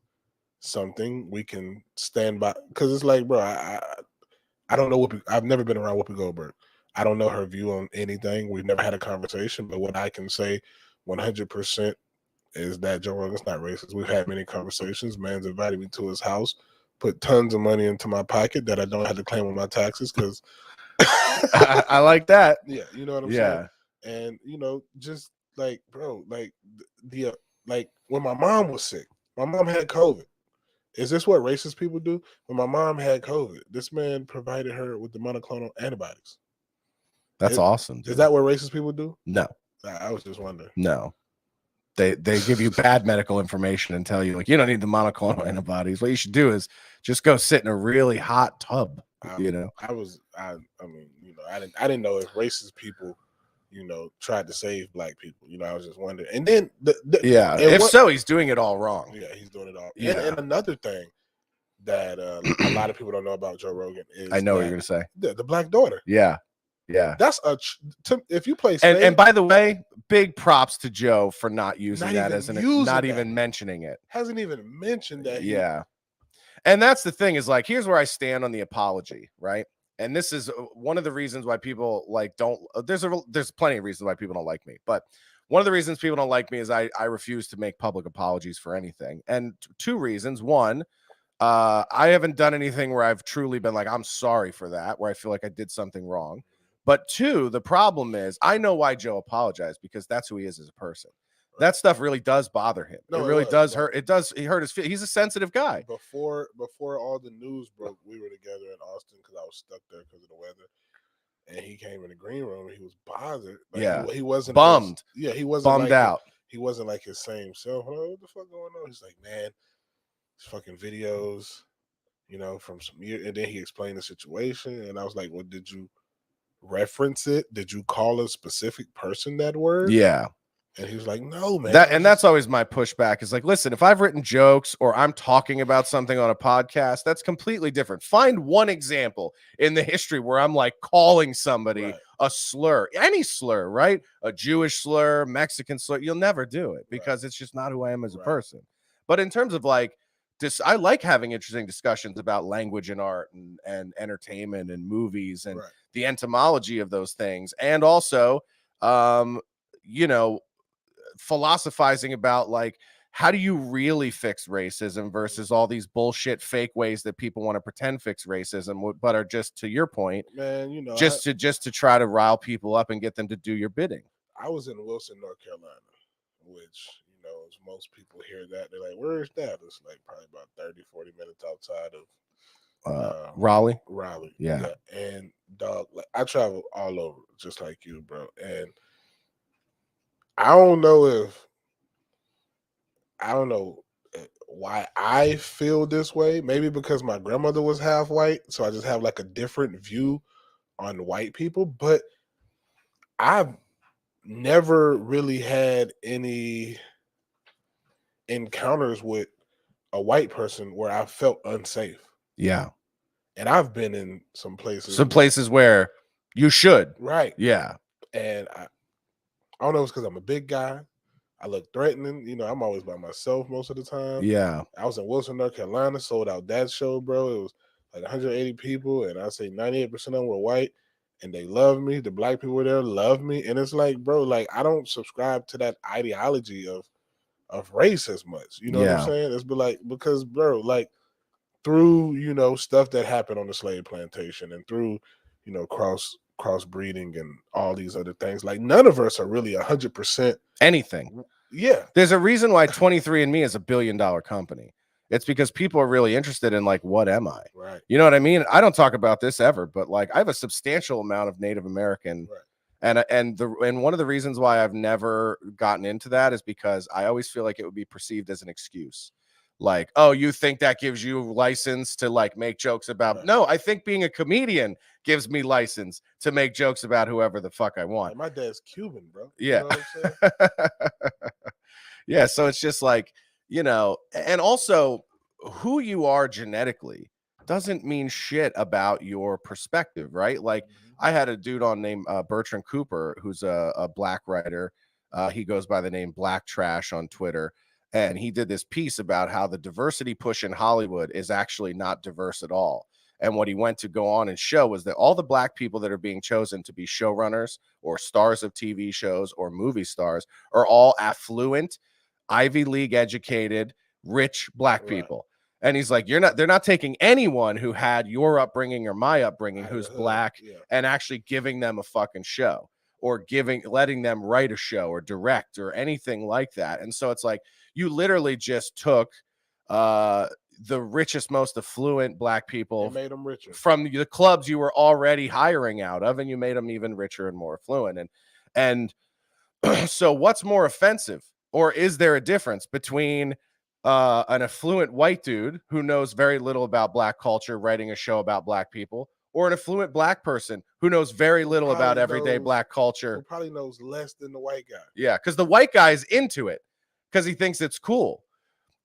something, we can stand by. Because it's like, bro, I don't know I've never been around Whoopi Goldberg. I don't know her view on anything. We've never had a conversation, but what I can say 100% is that Joe Rogan's not racist. We've had many conversations. Man's invited me to his house, put tons of money into my pocket that I don't have to claim on my taxes because I like that. Yeah, you know what I'm saying? And just like, bro, like like when my mom was sick, my mom had COVID. Is this what racist people do? When my mom had COVID, this man provided her with the monoclonal antibodies. That's awesome. Dude. Is that what racist people do? No. I was just wondering. No. They give you bad medical information and tell you, like, you don't need the monoclonal antibodies. What you should do is just go sit in a really hot tub. I didn't know if racist people, tried to save black people. I was just wondering. And then he's doing it all wrong. Yeah, he's doing it all. Yeah. And another thing that a lot of people don't know about Joe Rogan is I know what you're gonna say. The black daughter. Yeah. That's if you play and by the way, big props to Joe for not using that as even mentioning it. Hasn't even mentioned that. Yeah. And that's the thing is like, here's where I stand on the apology, right? And this is one of the reasons why people there's plenty of reasons why people don't like me, but one of the reasons people don't like me is I refuse to make public apologies for anything. And two reasons. One, I haven't done anything where I've truly been like, I'm sorry for that, where I feel like I did something wrong. But two, the problem is I know why Joe apologized, because that's who he is as a person. That stuff really does bother him. It really does hurt. It hurt his feelings. He's a sensitive guy. Before all the news broke, we were together in Austin because I was stuck there because of the weather. And he came in the green room and he was bothered. Like, he wasn't bummed. He wasn't bummed out. He wasn't like his same self. Like, what the fuck going on? He's like, man, these fucking videos, from some years. And then he explained the situation. And I was like, well, did you reference it? Did you call a specific person that word? Yeah. And he was like, no, man. That's always my pushback is like, listen, if I've written jokes or I'm talking about something on a podcast, that's completely different. Find one example in the history where I'm like calling somebody a slur, any slur, right? A Jewish slur, Mexican slur. You'll never do it because it's just not who I am as a person. But in terms of like, I like having interesting discussions about language and art and entertainment and movies and the etymology of those things. And also, philosophizing about like, how do you really fix racism versus all these bullshit fake ways that people want to pretend fix racism, but are just, to your point, man, just to try to rile people up and get them to do your bidding. I was in Wilson, North Carolina, which, as most people hear that, they're like, where is that? It's like probably about 30, 40 minutes outside of Raleigh. Yeah. And dog, like I travel all over just like you, bro. And I don't know why I feel this way. Maybe because my grandmother was half white, so I just have like a different view on white people. But I've never really had any encounters with a white person where I felt unsafe. Yeah. And I've been in some places where you should. Right. Yeah. And I don't know if it's because I'm a big guy. I look threatening. I'm always by myself most of the time. Yeah. I was in Wilson, North Carolina, sold out that show, bro. It was like 180 people, and I say 98% of them were white, and they love me. The black people were there love me. And it's like, bro, like I don't subscribe to that ideology of race as much. You know what I'm saying? It's because, bro, like through, stuff that happened on the slave plantation and through, crossbreeding and all these other things, like none of us are really 100% anything. Yeah. There's a reason why 23andMe is $1 billion company. It's because people are really interested in like, what am I? Right. You know what I mean? I don't talk about this ever, but like I have a substantial amount of Native American. Right. And one of the reasons why I've never gotten into that is because I always feel like it would be perceived as an excuse. Like, oh, you think that gives you license to like make jokes about? Right. No, I think being a comedian gives me license to make jokes about whoever the fuck I want. My dad's Cuban, bro. Yeah. You know what I'm saying? Yeah. So it's just like, and also who you are genetically doesn't mean shit about your perspective, right? Like I had a dude on named Bertrand Cooper, who's a black writer. He goes by the name Black Trash on Twitter. And he did this piece about how the diversity push in Hollywood is actually not diverse at all. And what he went to go on and show was that all the black people that are being chosen to be showrunners or stars of TV shows or movie stars are all affluent, Ivy League educated, rich black people. And he's like, they're not taking anyone who had your upbringing or my upbringing who's black and actually giving them a fucking show or letting them write a show or direct or anything like that. And so it's like, you literally just took the richest, most affluent black people, made them richer from the clubs you were already hiring out of, and you made them even richer and more affluent. And so what's more offensive, or is there a difference between an affluent white dude who knows very little about black culture writing a show about black people, or an affluent black person who knows very little about everyday black culture. Who probably knows less than the white guy. Yeah, because the white guy is into it because he thinks it's cool.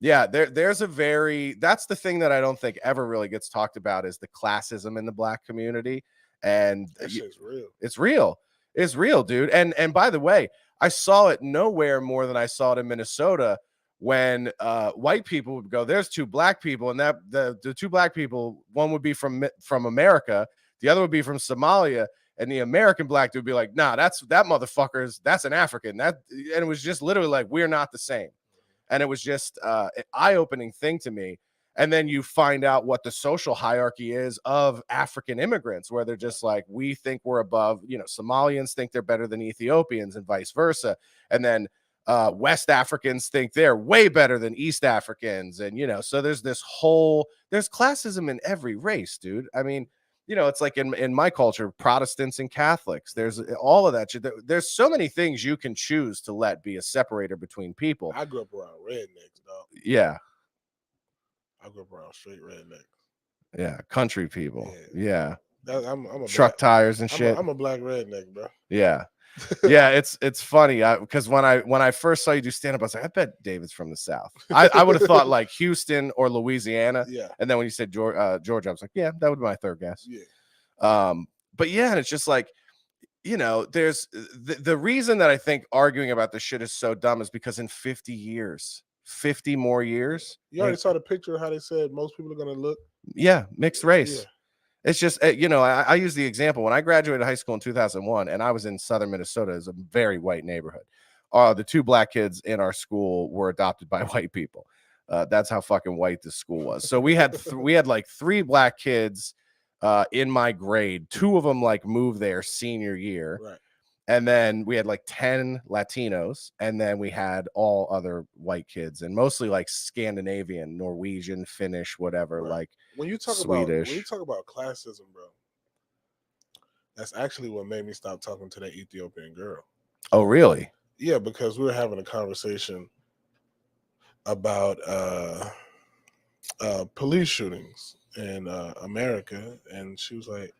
Yeah, that's the thing that I don't think ever really gets talked about is the classism in the black community. And that shit's real. It's real. It's real, dude. And by the way, I saw it nowhere more than I saw it in Minnesota when white people would go, there's two black people, and that the two black people, one would be from America, the other would be from Somalia, and the American black dude would be like, nah, that motherfucker's, that's an African. And it was just literally like, we're not the same. And it was just an eye-opening thing to me. And then you find out what the social hierarchy is of African immigrants, where they're just like, we think we're above, Somalians think they're better than Ethiopians and vice versa. And then West Africans think they're way better than East Africans. And, so there's there's classism in every race, dude. I mean, it's like in my culture, Protestants and Catholics, there's all of that shit. There's so many things you can choose to let be a separator between people. I grew up around rednecks, dog. Yeah. I grew up around straight rednecks. Yeah. Country people. Yeah. I'm a truck tires and shit. I'm a black redneck, bro. Yeah. Yeah, it's funny because when I first saw you do stand up, I was like, I bet David's from the South. I would have thought like Houston or Louisiana. Yeah. And then when you said Georgia, I was like, yeah, that would be my third guess. Yeah. But yeah, and it's just like, there's the reason that I think arguing about this shit is so dumb is because in 50 more years, you already saw the picture of how they said most people are gonna look. Yeah, mixed race. Yeah. It's just, I use the example when I graduated high school in 2001 and I was in southern Minnesota. It's a very white neighborhood. The two black kids in our school were adopted by white people. That's how fucking white this school was. So we had like 3 black kids in my grade. 2 of them like moved there senior year. Right. And then we had like 10 Latinos, and then we had all other white kids, and mostly like Scandinavian, Norwegian, Finnish, whatever. Right. Like when you talk Swedish. about classism, bro, that's actually what made me stop talking to that Ethiopian girl. Oh, really? Yeah, because we were having a conversation about police shootings in America, and she was like,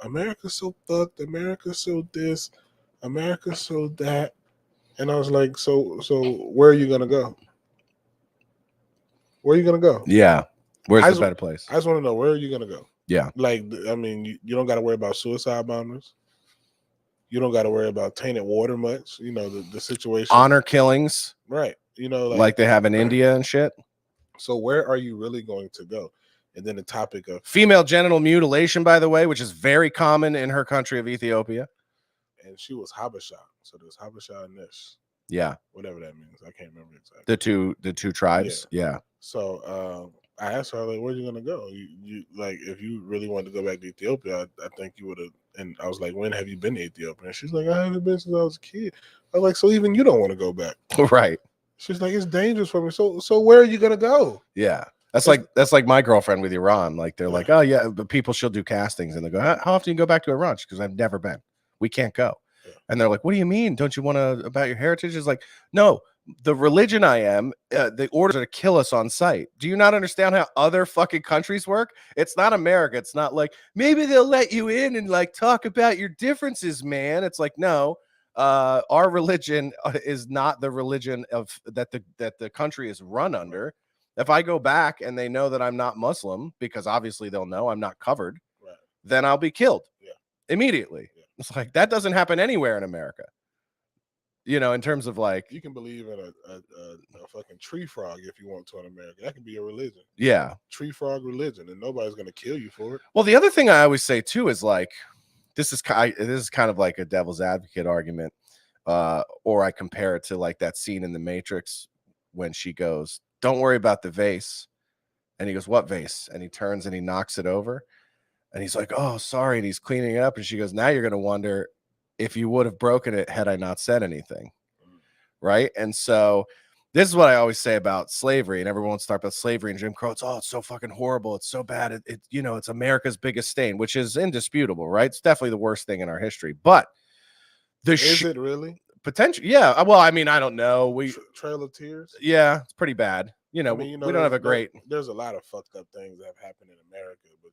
America's so fucked, America's so this, America's so that. And I was like, so where are you gonna go? Where are you gonna go? Yeah. Where's the better place? I just want to know, where are you gonna go? Yeah. Like, I mean, you don't got to worry about suicide bombers. You don't got to worry about tainted water much. The situation. Honor killings. Right. Like they have in India and shit. So where are you really going to go? And then the topic of female genital mutilation, by the way, which is very common in her country of Ethiopia. And she was Habesha. So there's Habesha and this. Yeah. Whatever that means. I can't remember exactly. The two tribes. Yeah. So I asked her, like, where are you gonna go? You like, if you really wanted to go back to Ethiopia, I think you would have. And I was like, when have you been to Ethiopia? And she's like, I haven't been since I was a kid. I was like, so even you don't want to go back. Right. She's like, it's dangerous for me. So where are you gonna go? Yeah. That's like my girlfriend with Iran. Like they're like, oh yeah, but people she'll do castings and they go, how often do you go back to Iran? Because I've never been. We can't go. Yeah. And they're like, what do you mean? Don't you want to about your heritage? It's like, no, the religion I am, the orders are to kill us on sight. Do you not understand how other fucking countries work? It's not America. It's not like maybe they'll let you in and like talk about your differences, man. It's like, no, our religion is not the religion of that the country is run under. If I go back and they know that I'm not Muslim, because obviously they'll know I'm not covered, right, then I'll be killed immediately. Yeah. It's like that doesn't happen anywhere in America. In terms of like, you can believe in a fucking tree frog if you want to in America. That can be a religion. Yeah, tree frog religion, and nobody's gonna kill you for it. Well, the other thing I always say too is like, this is kind of like a devil's advocate argument, or I compare it to like that scene in The Matrix when she goes, don't worry about the vase. And he goes, what vase? And he turns and he knocks it over. And he's like, oh, sorry. And he's cleaning it up. And she goes, now you're going to wonder if you would have broken it had I not said anything. Right. And so this is what I always say about slavery. And everyone wants to talk about slavery and Jim Crow. It's so fucking horrible. It's so bad. It's America's biggest stain, which is indisputable. Right. It's definitely the worst thing in our history. But is it really? Potential, yeah. Well, I mean, I don't know. Trail of Tears. Yeah, it's pretty bad. We don't have a great. There's a lot of fucked up things that have happened in America, but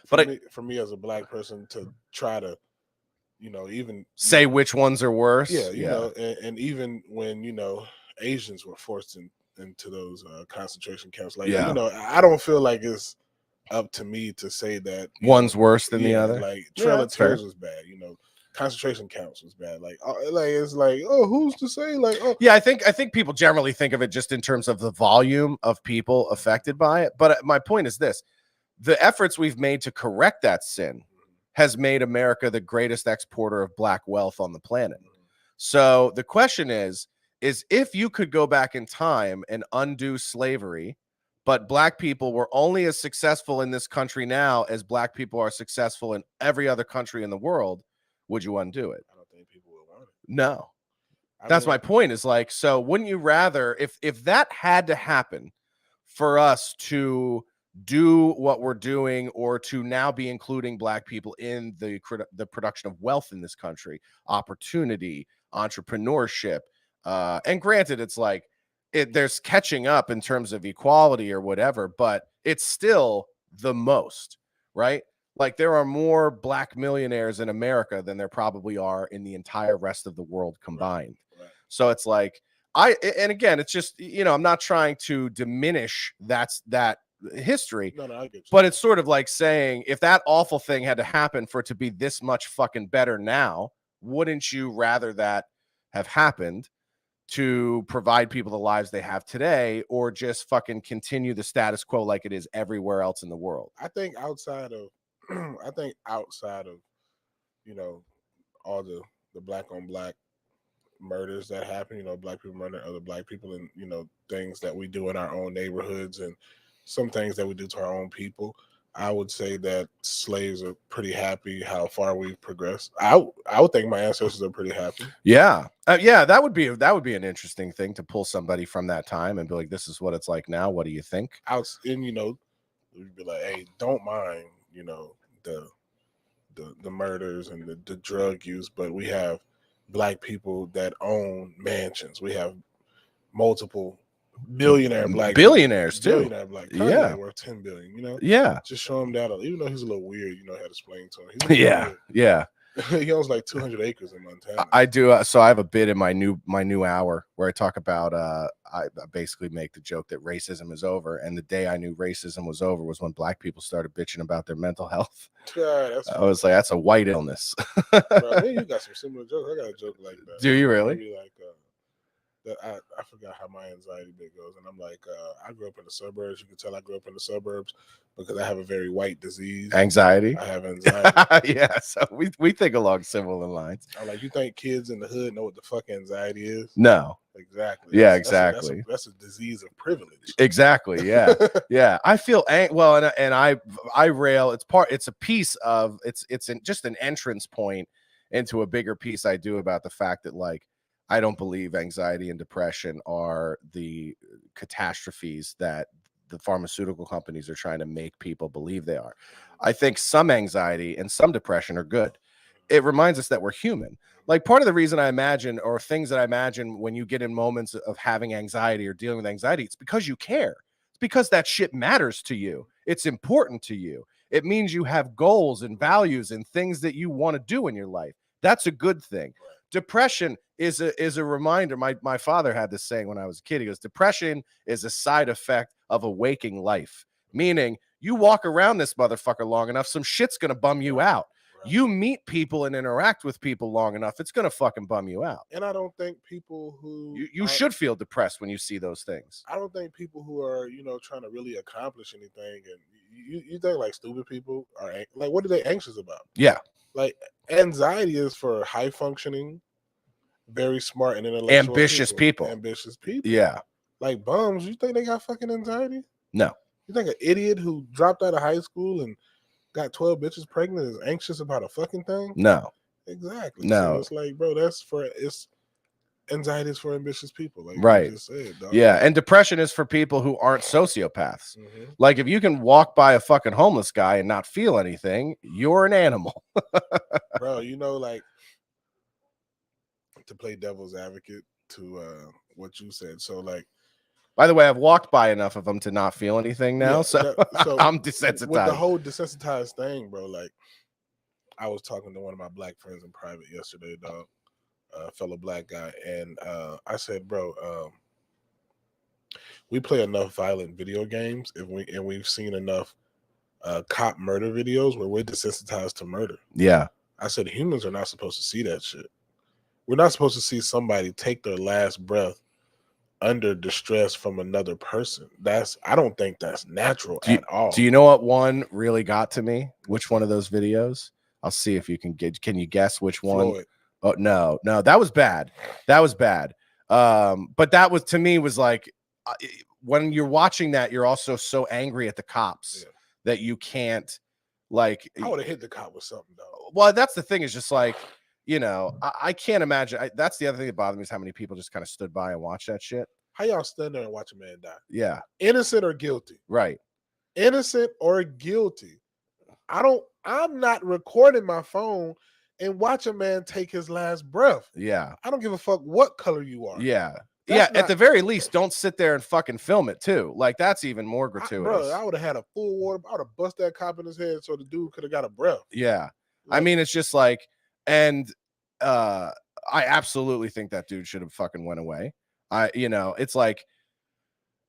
for me as a black person to try to, even say which ones are worse. Yeah, you know, and even when Asians were forced into those concentration camps, like I don't feel like it's up to me to say that one's worse than the other. Like Trail of Tears was bad, concentration camps was bad. It's like, oh, who's to say? Like, oh, yeah, I think people generally think of it just in terms of the volume of people affected by it. But my point is this: the efforts we've made to correct that sin has made America the greatest exporter of black wealth on the planet. So the question is if you could go back in time and undo slavery, but black people were only as successful in this country now as black people are successful in every other country in the world, would you undo it? I don't think people would want it. No. That's my point, is like, so wouldn't you rather, if that had to happen for us to do what we're doing, or to now be including black people in the production of wealth in this country, opportunity, entrepreneurship, and granted, it's like there's catching up in terms of equality or whatever, but it's still the most, right? Like there are more black millionaires in America than there probably are in the entire rest of the world combined. Right. So it's like and again, it's just, I'm not trying to diminish that history, no, I get you. But it's sort of like saying, if that awful thing had to happen for it to be this much fucking better now, wouldn't you rather that have happened to provide people the lives they have today, or just fucking continue the status quo like it is everywhere else in the world? I think outside of all the black on black murders that happen, black people murder other black people, and things that we do in our own neighborhoods and some things that we do to our own people, I would say that slaves are pretty happy how far we've progressed. I would think my ancestors are pretty happy. Yeah. That would be an interesting thing to pull somebody from that time and be like, this is what it's like now. What do you think? And we'd be like, hey, don't mind, the murders and the drug use, but we have black people that own mansions. We have multiple billionaires too. Billionaire black. Kanye worth $10 billion. Yeah. Just show him that. Even though he's a little weird, how to explain to him. Yeah. He owns like 200 acres in Montana. I do. So I have a bit in my new hour where I talk about. I basically make the joke that racism is over, and the day I knew racism was over was when black people started bitching about their mental health. Yeah, I was like, that's a white illness. Bro, you got some similar jokes. I got a joke like that. Do you really? Maybe like I forgot how my anxiety bit goes, and I'm like, I grew up in the suburbs. You can tell I grew up in the suburbs because I have a very white disease. Anxiety. I have anxiety. Yeah, so we think along similar lines. I'm like, you think kids in the hood know what the fuck anxiety is? No. Exactly. Yeah, exactly. That's a disease of privilege. Exactly. Yeah. Yeah. I feel and I rail. It's a piece of it's just an entrance point into a bigger piece I do about the fact that, like, I don't believe anxiety and depression are the catastrophes that the pharmaceutical companies are trying to make people believe they are. I think some anxiety and some depression are good. It reminds us that we're human. Like, part of the reason I imagine, or things that I imagine when you get in moments of having anxiety or dealing with anxiety, it's because you care. It's because that shit matters to you. It's important to you. It means you have goals and values and things that you want to do in your life. That's a good thing. Depression is a reminder. My father had this saying when I was a kid. He goes, depression is a side effect of a waking life, meaning you walk around this motherfucker long enough, some shit's going to bum you out. Right. You meet people and interact with people long enough, it's going to fucking bum you out. And I don't think people who... You should feel depressed when you see those things. I don't think people who are, trying to really accomplish anything, and you think like stupid people are... Like, what are they anxious about? Yeah. Like, anxiety is for high functioning, very smart and intellectual ambitious people. Ambitious people. Yeah. Like bums, you think they got fucking anxiety? No. You think an idiot who dropped out of high school and got 12 bitches pregnant is anxious about a fucking thing? No. Exactly. No. So it's like, bro, anxiety is for ambitious people. Like, right. You just said, dog. Yeah. And depression is for people who aren't sociopaths. Mm-hmm. Like, if you can walk by a fucking homeless guy and not feel anything, you're an animal. Bro, like, to play devil's advocate to what you said. So, like, By the way, I've walked by enough of them to not feel anything now, Yeah, so I'm desensitized. With the whole desensitized thing, bro. Like, I was talking to one of my black friends in private yesterday, dog, a fellow black guy, and I said, bro, we play enough violent video games, and we've seen enough cop murder videos where we're desensitized to murder. Yeah. I said humans are not supposed to see that shit. We're not supposed to see somebody take their last breath under distress from another person. I don't think that's natural at all. Do you know what one really got to me? Which one of those videos? I'll see if you can you guess which one? Floyd. Oh, no, that was bad. That was bad. But that was, to me, was like, when you're watching that, you're also so angry at the cops that you can't, like, I would have hit the cop with something, though. Well, that's the thing, is just like, you know, I can't imagine. That's the other thing that bothered me, is how many people just kind of stood by and watched that shit. How y'all stand there and watch a man die? Yeah. Innocent or guilty? Right. Innocent or guilty? I'm not recording my phone and watch a man take his last breath. Yeah. I don't give a fuck what color you are. Yeah. That's at the very least, don't sit there and fucking film it too. Like, that's even more gratuitous. I would have had a full water. I would have bust that cop in his head so the dude could have got a breath. Yeah. I mean, it's just like, and I absolutely think that dude should have fucking went away. It's like,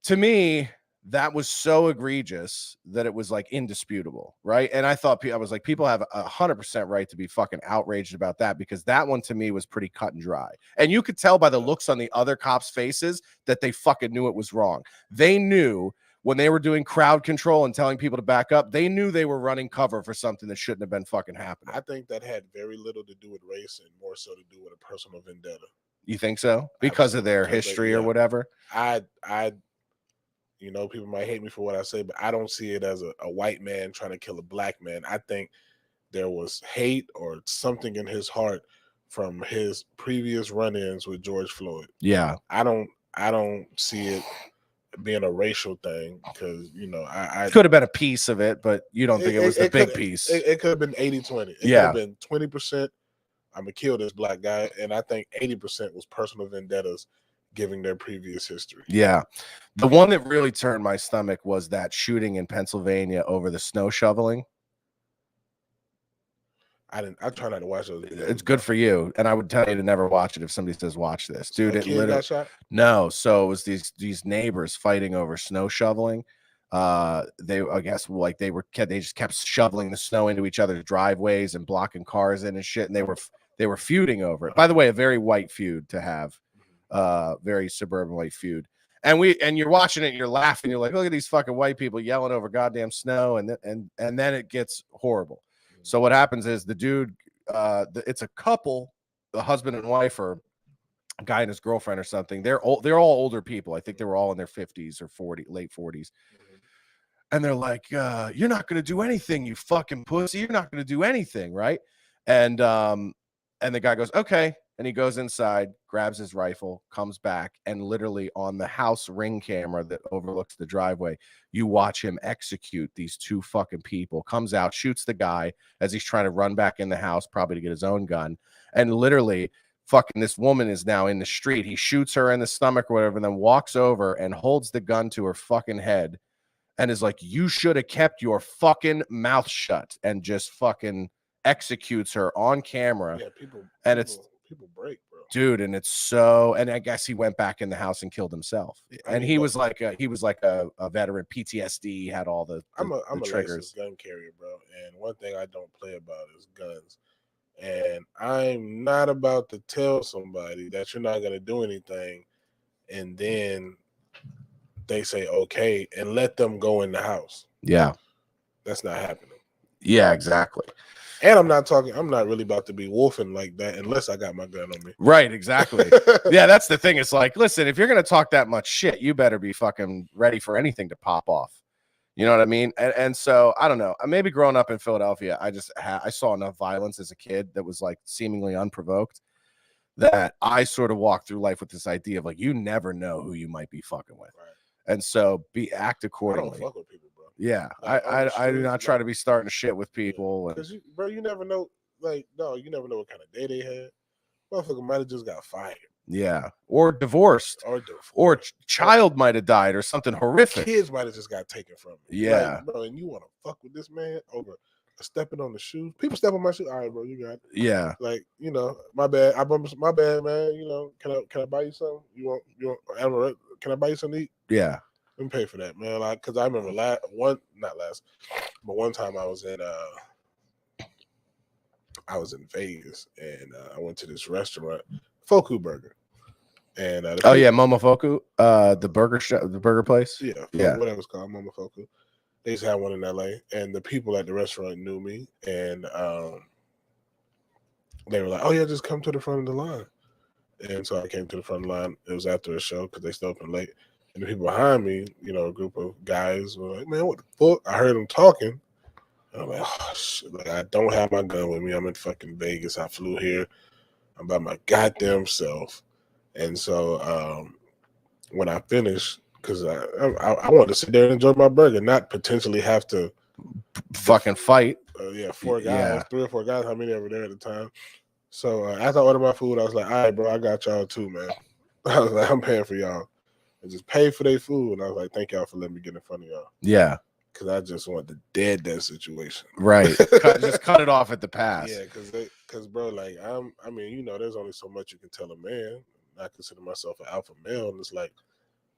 to me, that was so egregious that it was like indisputable, right? And I was like, people have 100% right to be fucking outraged about that, because that one to me was pretty cut and dry. And you could tell by the looks on the other cops' faces that they fucking knew it was wrong. They knew when they were doing crowd control and telling people to back up, they knew they were running cover for something that shouldn't have been fucking happening. I think that had very little to do with race and more so to do with a personal vendetta. You think so? Because of their history or whatever? You know, people might hate me for what I say, but I don't see it as a white man trying to kill a black man. I think there was hate or something in his heart from his previous run-ins with George Floyd. Yeah. I don't see it being a racial thing, because, you know, I could have been a piece of it, but you don't think it was the big piece. It could have been 80-20. It could have been 20%, I'm going to kill this black guy, and I think 80% was personal vendettas giving their previous history. Yeah. The one that really turned my stomach was that shooting in Pennsylvania over the snow shoveling. I try not to watch those videos. It's good for you, and I would tell you to never watch it if somebody says watch this, dude. A It kid literally got shot? No, so it was these neighbors fighting over snow shoveling. They just kept shoveling the snow into each other's driveways and blocking cars in and shit, and they were feuding over it. By the way, a very white feud to have. Very suburban white feud. And you're watching it and you're laughing, you're like, look at these fucking white people yelling over goddamn snow, and then it gets horrible. So what happens is the dude, it's a couple, the husband and wife, or a guy and his girlfriend or something. They're all older people. I think they were all in their 50s or late 40s. And they're like, you're not going to do anything, you fucking pussy. You're not going to do anything, right? And the guy goes, okay. And he goes inside, grabs his rifle, comes back, and literally on the house ring camera that overlooks the driveway, you watch him execute these two fucking people. Comes out, shoots the guy as he's trying to run back in the house, probably to get his own gun. And literally, fucking this woman is now in the street. He shoots her in the stomach or whatever, and then walks over and holds the gun to her fucking head and is like, you should have kept your fucking mouth shut, and just fucking executes her on camera. Yeah, people break, bro. Dude, and it's so, and I guess he went back in the house and killed himself. And he was like a veteran, PTSD, had all the I'm a triggers. licensed gun carrier, bro. And one thing I don't play about is guns. And I'm not about to tell somebody that you're not gonna do anything, and then they say okay and let them go in the house. Yeah. That's not happening. Yeah, exactly. And I'm not really about to be wolfing like that unless I got my gun on me. Right, exactly. Yeah, that's the thing. It's like, listen, if you're going to talk that much shit, you better be fucking ready for anything to pop off. You know what I mean? And so, I don't know. Maybe growing up in Philadelphia, I saw enough violence as a kid that was like seemingly unprovoked, that I sort of walked through life with this idea of like, you never know who you might be fucking with. Right. And so act accordingly. I don't fuck with people, bro. Yeah, I do not try to be starting shit with people. Because you never know. Like, no, you never know what kind of day they had. Motherfucker might have just got fired. Yeah. Or divorced. Or child might have died or something horrific. Kids might have just got taken from you. Yeah. Like, bro, and you want to fuck with this man over stepping on the shoes? People step on my shoes. All right, bro, you got it. Yeah. Like, you know, my bad. My bad, man. You know, can I buy you something? You want? Can I buy you something to eat? Yeah. Let me pay for that, man. Like, cause I remember one time I was in Vegas and I went to this restaurant, Foku Burger. And Momofuku, the burger shop, the burger place. Yeah, whatever it's called, Momofuku. They just had one in LA, and the people at the restaurant knew me, and they were like, "Oh yeah, just come to the front of the line." And so I came to the front of the line. It was after a show because they still open late, and the people behind me, you know, a group of guys were like, "Man, what the fuck?" I heard them talking. And I'm like, "Oh shit!" Like, I don't have my gun with me. I'm in fucking Vegas. I flew here. I'm by my goddamn self. And so when I finished, because I wanted to sit there and enjoy my burger, not potentially have to fucking fight. 4 guys, 3 or 4 guys, how many were there at the time? So after I ordered my food, I was like, all right, bro, I got y'all too, man. I was like, I'm paying for y'all. And just pay for their food. And I was like, thank y'all for letting me get in front of y'all. Yeah. Because I just want the dead situation. Right. Just cut it off at the pass. Yeah, because bro, like, I mean, you know, there's only so much you can tell a man. I consider myself an alpha male, and it's like,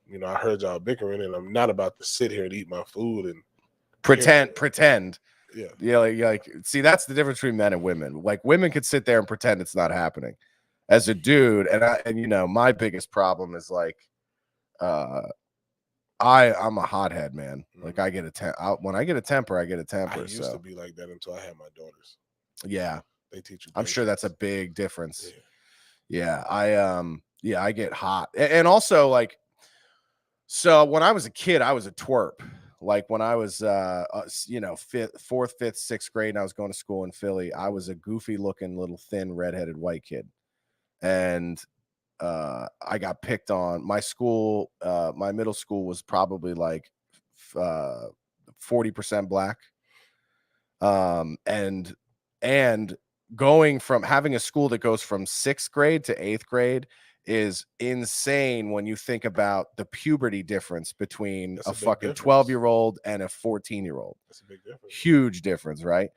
you know, I heard y'all bickering, and I'm not about to sit here and eat my food and pretend. Yeah. Like, see, that's the difference between men and women. Like, women could sit there and pretend it's not happening. As a dude, and you know, my biggest problem is like, I'm a hothead, man. Like, I get when I get a temper, I get a temper. I used to be like that until I had my daughters. Yeah, they teach you. I'm sure that's a big difference. Yeah, I get hot, and also like, so when I was a kid, I was a twerp. Like when I was, you know, 4th, 5th, 6th grade, and I was going to school in Philly, I was a goofy-looking little thin redheaded white kid, and I got picked on. My school, my middle school was probably like 40% black, and going from having a school that goes from 6th grade to 8th grade is insane when you think about the puberty difference between a fucking 12-year-old and a 14-year-old. That's a big difference. Huge difference, right?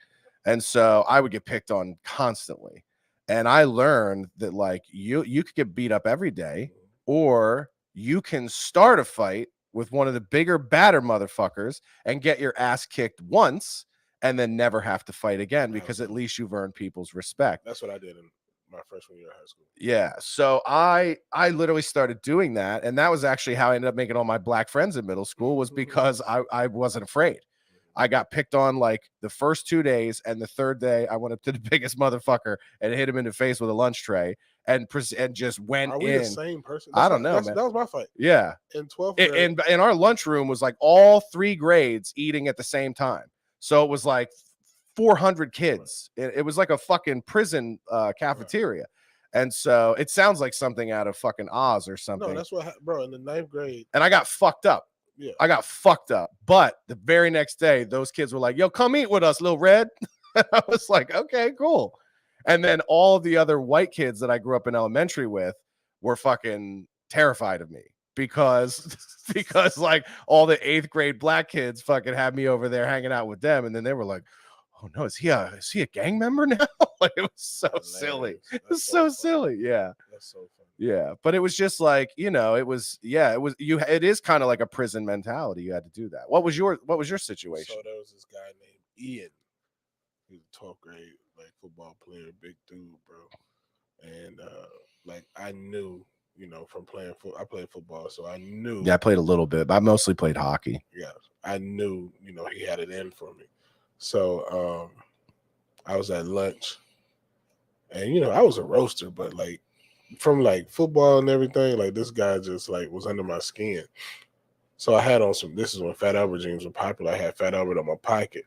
And so I would get picked on constantly. And I learned that like you could get beat up every day, or you can start a fight with one of the bigger, badder motherfuckers and get your ass kicked once and then never have to fight again, because at least you've earned people's respect. That's what I did in my freshman year of high school. Yeah. So I literally started doing that. And that was actually how I ended up making all my black friends in middle school, was because I wasn't afraid. I got picked on like the first 2 days, and the 3rd day I went up to the biggest motherfucker and hit him in the face with a lunch tray and just went in. Are we the same person? I don't know, man. That was my fight. Yeah. In 12th grade. And our lunchroom was like all 3 grades eating at the same time. So it was like 400 kids. It was like a fucking prison cafeteria. And so it sounds like something out of fucking Oz or something. No, that's what, bro, in the 9th grade. And I got fucked up. Yeah. I got fucked up. But the very next day, those kids were like, yo, come eat with us, Lil Red. I was like, okay, cool. And then all of the other white kids that I grew up in elementary with were fucking terrified of me because like all the 8th grade black kids fucking had me over there hanging out with them. And then they were like, oh no, is he a gang member now? Like, it was so silly. It was so silly. Yeah. That's so funny. Yeah. But it was just like, you know, it is kind of like a prison mentality. You had to do that. What was your situation? So there was this guy named Ian. He was a 12th grade like football player, big dude, bro. And like I knew, you know, from playing I played football, so I knew. Yeah, I played a little bit, but I mostly played hockey. Yeah. I knew, you know, he had it in for me. So I was at lunch, and you know, I was a roaster, but like from like football and everything, like this guy just like was under my skin. So I had on this is when Fat Albert jeans were popular. I had Fat Albert on my pocket.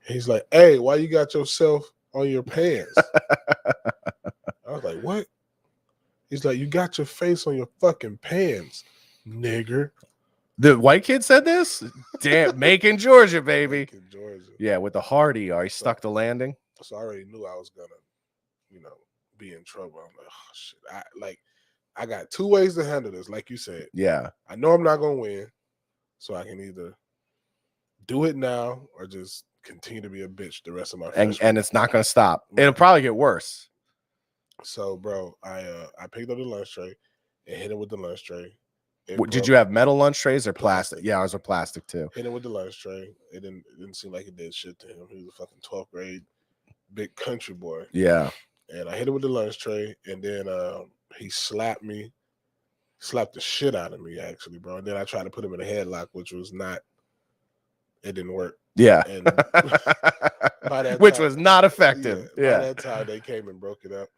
He's like, hey, why you got yourself on your pants? I was like, what? He's like, you got your face on your fucking pants, nigger. The white kid said this? Damn, Macon, Georgia, baby. Macon, Georgia. Yeah, with the Hardy. He stuck the landing. So I already knew I was gonna, you know, be in trouble. I'm like, oh shit. I got 2 ways to handle this, like you said. Yeah. I know I'm not gonna win, so I can either do it now or just continue to be a bitch the rest of my And it's not gonna stop. It'll probably get worse. So, bro, I picked up the lunch tray and hit it with the lunch tray. Did you have metal lunch trays or plastic? Yeah, ours were plastic too. Hit it with the lunch tray. It didn't seem like it did shit to him. He was a fucking 12th grade big country boy. Yeah. And I hit it with the lunch tray, and then he slapped me, slapped the shit out of me, actually, bro. And then I tried to put him in a headlock, which was not, it didn't work. Yeah. And by that which time, was not effective. Yeah. By that time they came and broke it up.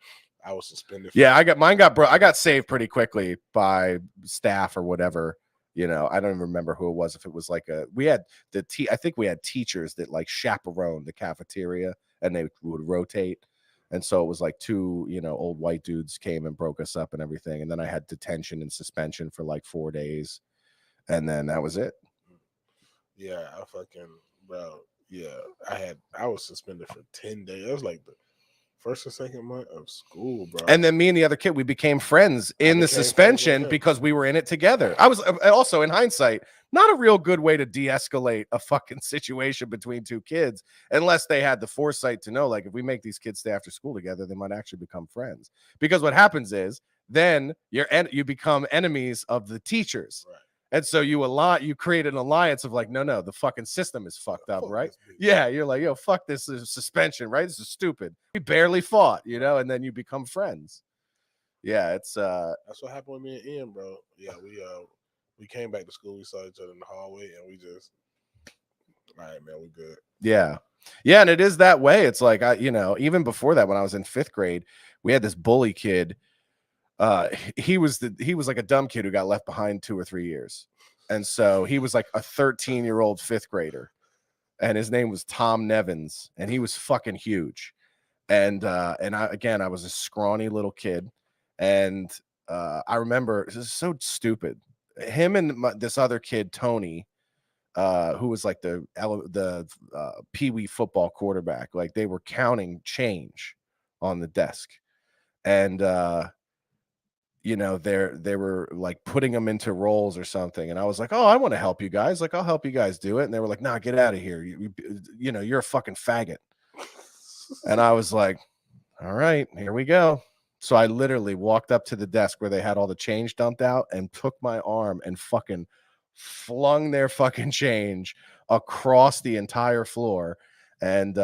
I was suspended. Yeah, I got saved pretty quickly by staff or whatever. You know, I don't even remember who it was. If it was like I think we had teachers that like chaperoned the cafeteria and they would rotate. And so it was like 2, old white dudes came and broke us up and everything. And then I had detention and suspension for like 4 days. And then that was it. Yeah, bro. Yeah, I was suspended for 10 days. That was like the first or second month of school, bro. And then me and the other kid, we became friends in the suspension because we were in it together. I was also, in hindsight, not a real good way to de-escalate a fucking situation between 2 kids, unless they had the foresight to know, like, if we make these kids stay after school together, they might actually become friends. Because what happens is then you become enemies of the teachers. Right. And so you create an alliance of like, no, the fucking system is fucked up, right? Yeah, you're like, yo, fuck this is suspension, right? This is stupid. We barely fought, and then you become friends. Yeah, it's that's what happened with me and Ian, bro. Yeah, we came back to school, we saw each other in the hallway, and we just, all right, man, we good. Yeah, and it is that way. It's like even before that, when I was in 5th grade, we had this bully kid. He was like a dumb kid who got left behind 2 or 3 years. And so he was like a 13-year-old 5th grader, and his name was Tom Nevins, and he was fucking huge. And I was a scrawny little kid. And I remember, this is so stupid. Him and this other kid, Tony, who was like the Pee Wee football quarterback, like they were counting change on the desk. And, they were like putting them into roles or something. And I was like, oh, I want to help you guys. Like, I'll help you guys do it. And they were like, nah, get out of here. You're a fucking faggot. And I was like, all right, here we go. So I literally walked up to the desk where they had all the change dumped out and took my arm and fucking flung their fucking change across the entire floor. And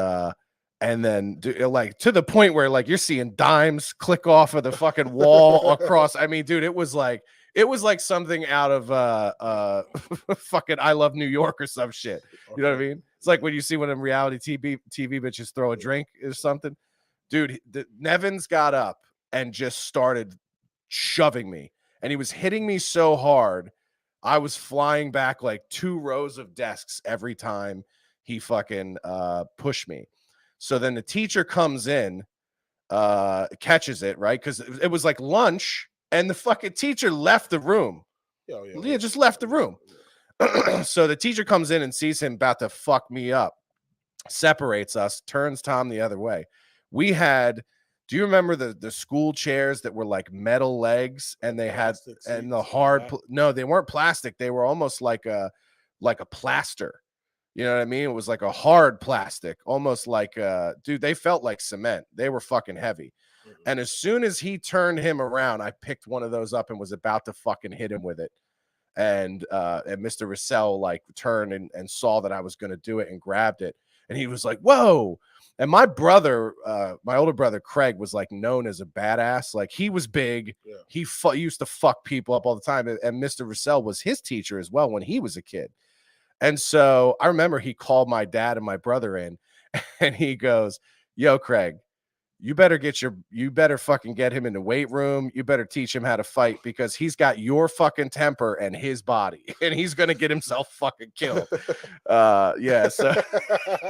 then like to the point where like you're seeing dimes click off of the fucking wall across. I mean, dude, it was like something out of fucking I Love New York or some shit. You know what I mean? It's like when you see one of them reality TV bitches throw a drink or something. Dude, Nevins got up and just started shoving me, and he was hitting me so hard I was flying back like 2 rows of desks every time he fucking pushed me. So then the teacher comes in, catches it, right? Because it was like lunch, and the fucking teacher left the room. Yeah, just left the room. So the teacher comes in and sees him about to fuck me up, separates us, turns Tom the other way. We had, do you remember the school chairs that were like metal legs, and they had, and the hard, no, they weren't plastic. They were almost like a plaster. You know what I mean? It was like a hard plastic, almost like, dude, they felt like cement. They were fucking heavy. Mm-hmm. And as soon as he turned him around, I picked one of those up and was about to fucking hit him with it. And Mr. Russell like turned and saw that I was going to do it and grabbed it. And he was like, whoa. And my brother, my older brother, Craig, was like known as a badass. Like he was big. Yeah. He used to fuck people up all the time. And Mr. Russell was his teacher as well when he was a kid. And so I remember he called my dad and my brother in, and he goes, yo, Craig, you better fucking get him in the weight room. You better teach him how to fight, because he's got your fucking temper and his body, and he's going to get himself fucking killed. Yeah. So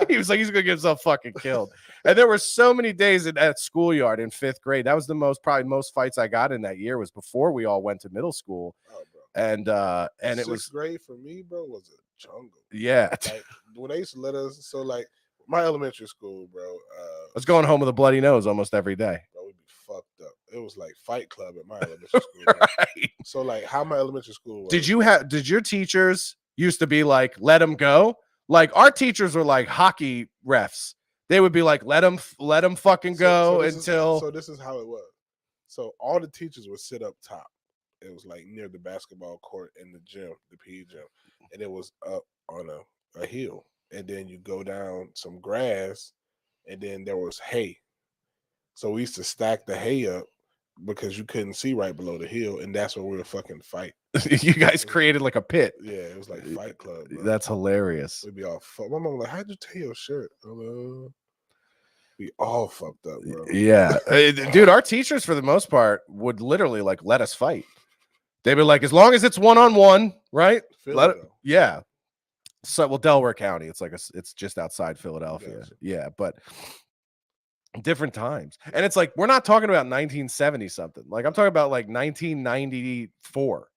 he was like, he's going to get himself fucking killed. And there were so many days at schoolyard in 5th grade. That was probably most fights I got in that year was before we all went to middle school. Oh, and it was 6th grade for me, bro, was a jungle. Yeah. Like when they used to let us, so like my elementary school, bro. I was going home with a bloody nose almost every day. Bro, we'd be fucked up. it was like Fight Club at my elementary school. Right. So like how my elementary school was. Did your teachers used to be like, let them go? Like our teachers were like hockey refs. They would be like, let them fucking go until. So this is how it was. So all the teachers would sit up top. It was like near the basketball court in the gym, the PE gym, and it was up on a hill. And then you go down some grass, and then there was hay. So we used to stack the hay up because you couldn't see right below the hill, and that's where we would fucking fight. You guys created like a pit. Yeah, it was like Fight Club. Bro. That's hilarious. We'd be all fucked. My mom was like, "How'd you tear your shirt?" We all fucked up, bro. Yeah, dude. Our teachers, for the most part, would literally like let us fight. They'd be like, as long as it's 1-on-1, right? Yeah. So, well, Delaware County, it's like it's just outside Philadelphia. Gotcha. Yeah, but different times, and it's like we're not talking about 1970 something. Like I'm talking about like 1994.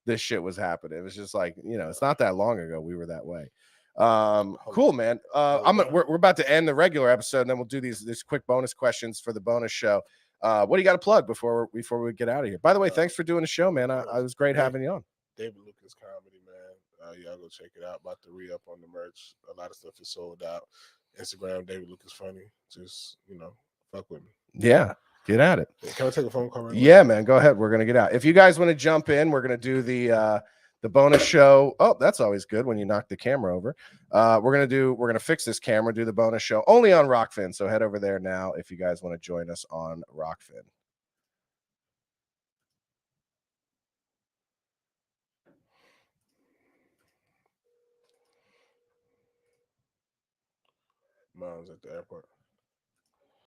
This shit was happening. It was just like, it's not that long ago we were that way. Cool, man. We're about to end the regular episode, and then we'll do these quick bonus questions for the bonus show. What do you got to plug before we get out of here? By the way, thanks for doing the show, man. I was great having you on. David Lucas Comedy, man. Y'all go check it out. About to re-up on the merch. A lot of stuff is sold out. Instagram, David Lucas Funny. Just, fuck with me. Yeah, get at it. Can I take a phone call right now? Yeah, man, go ahead. We're going to get out. If you guys want to jump in, we're going to do the bonus show. Oh, that's always good when you knock the camera over. We're going to fix this camera, do the bonus show only on Rockfin. So head over there now if you guys want to join us on Rockfin. Mom's at the airport.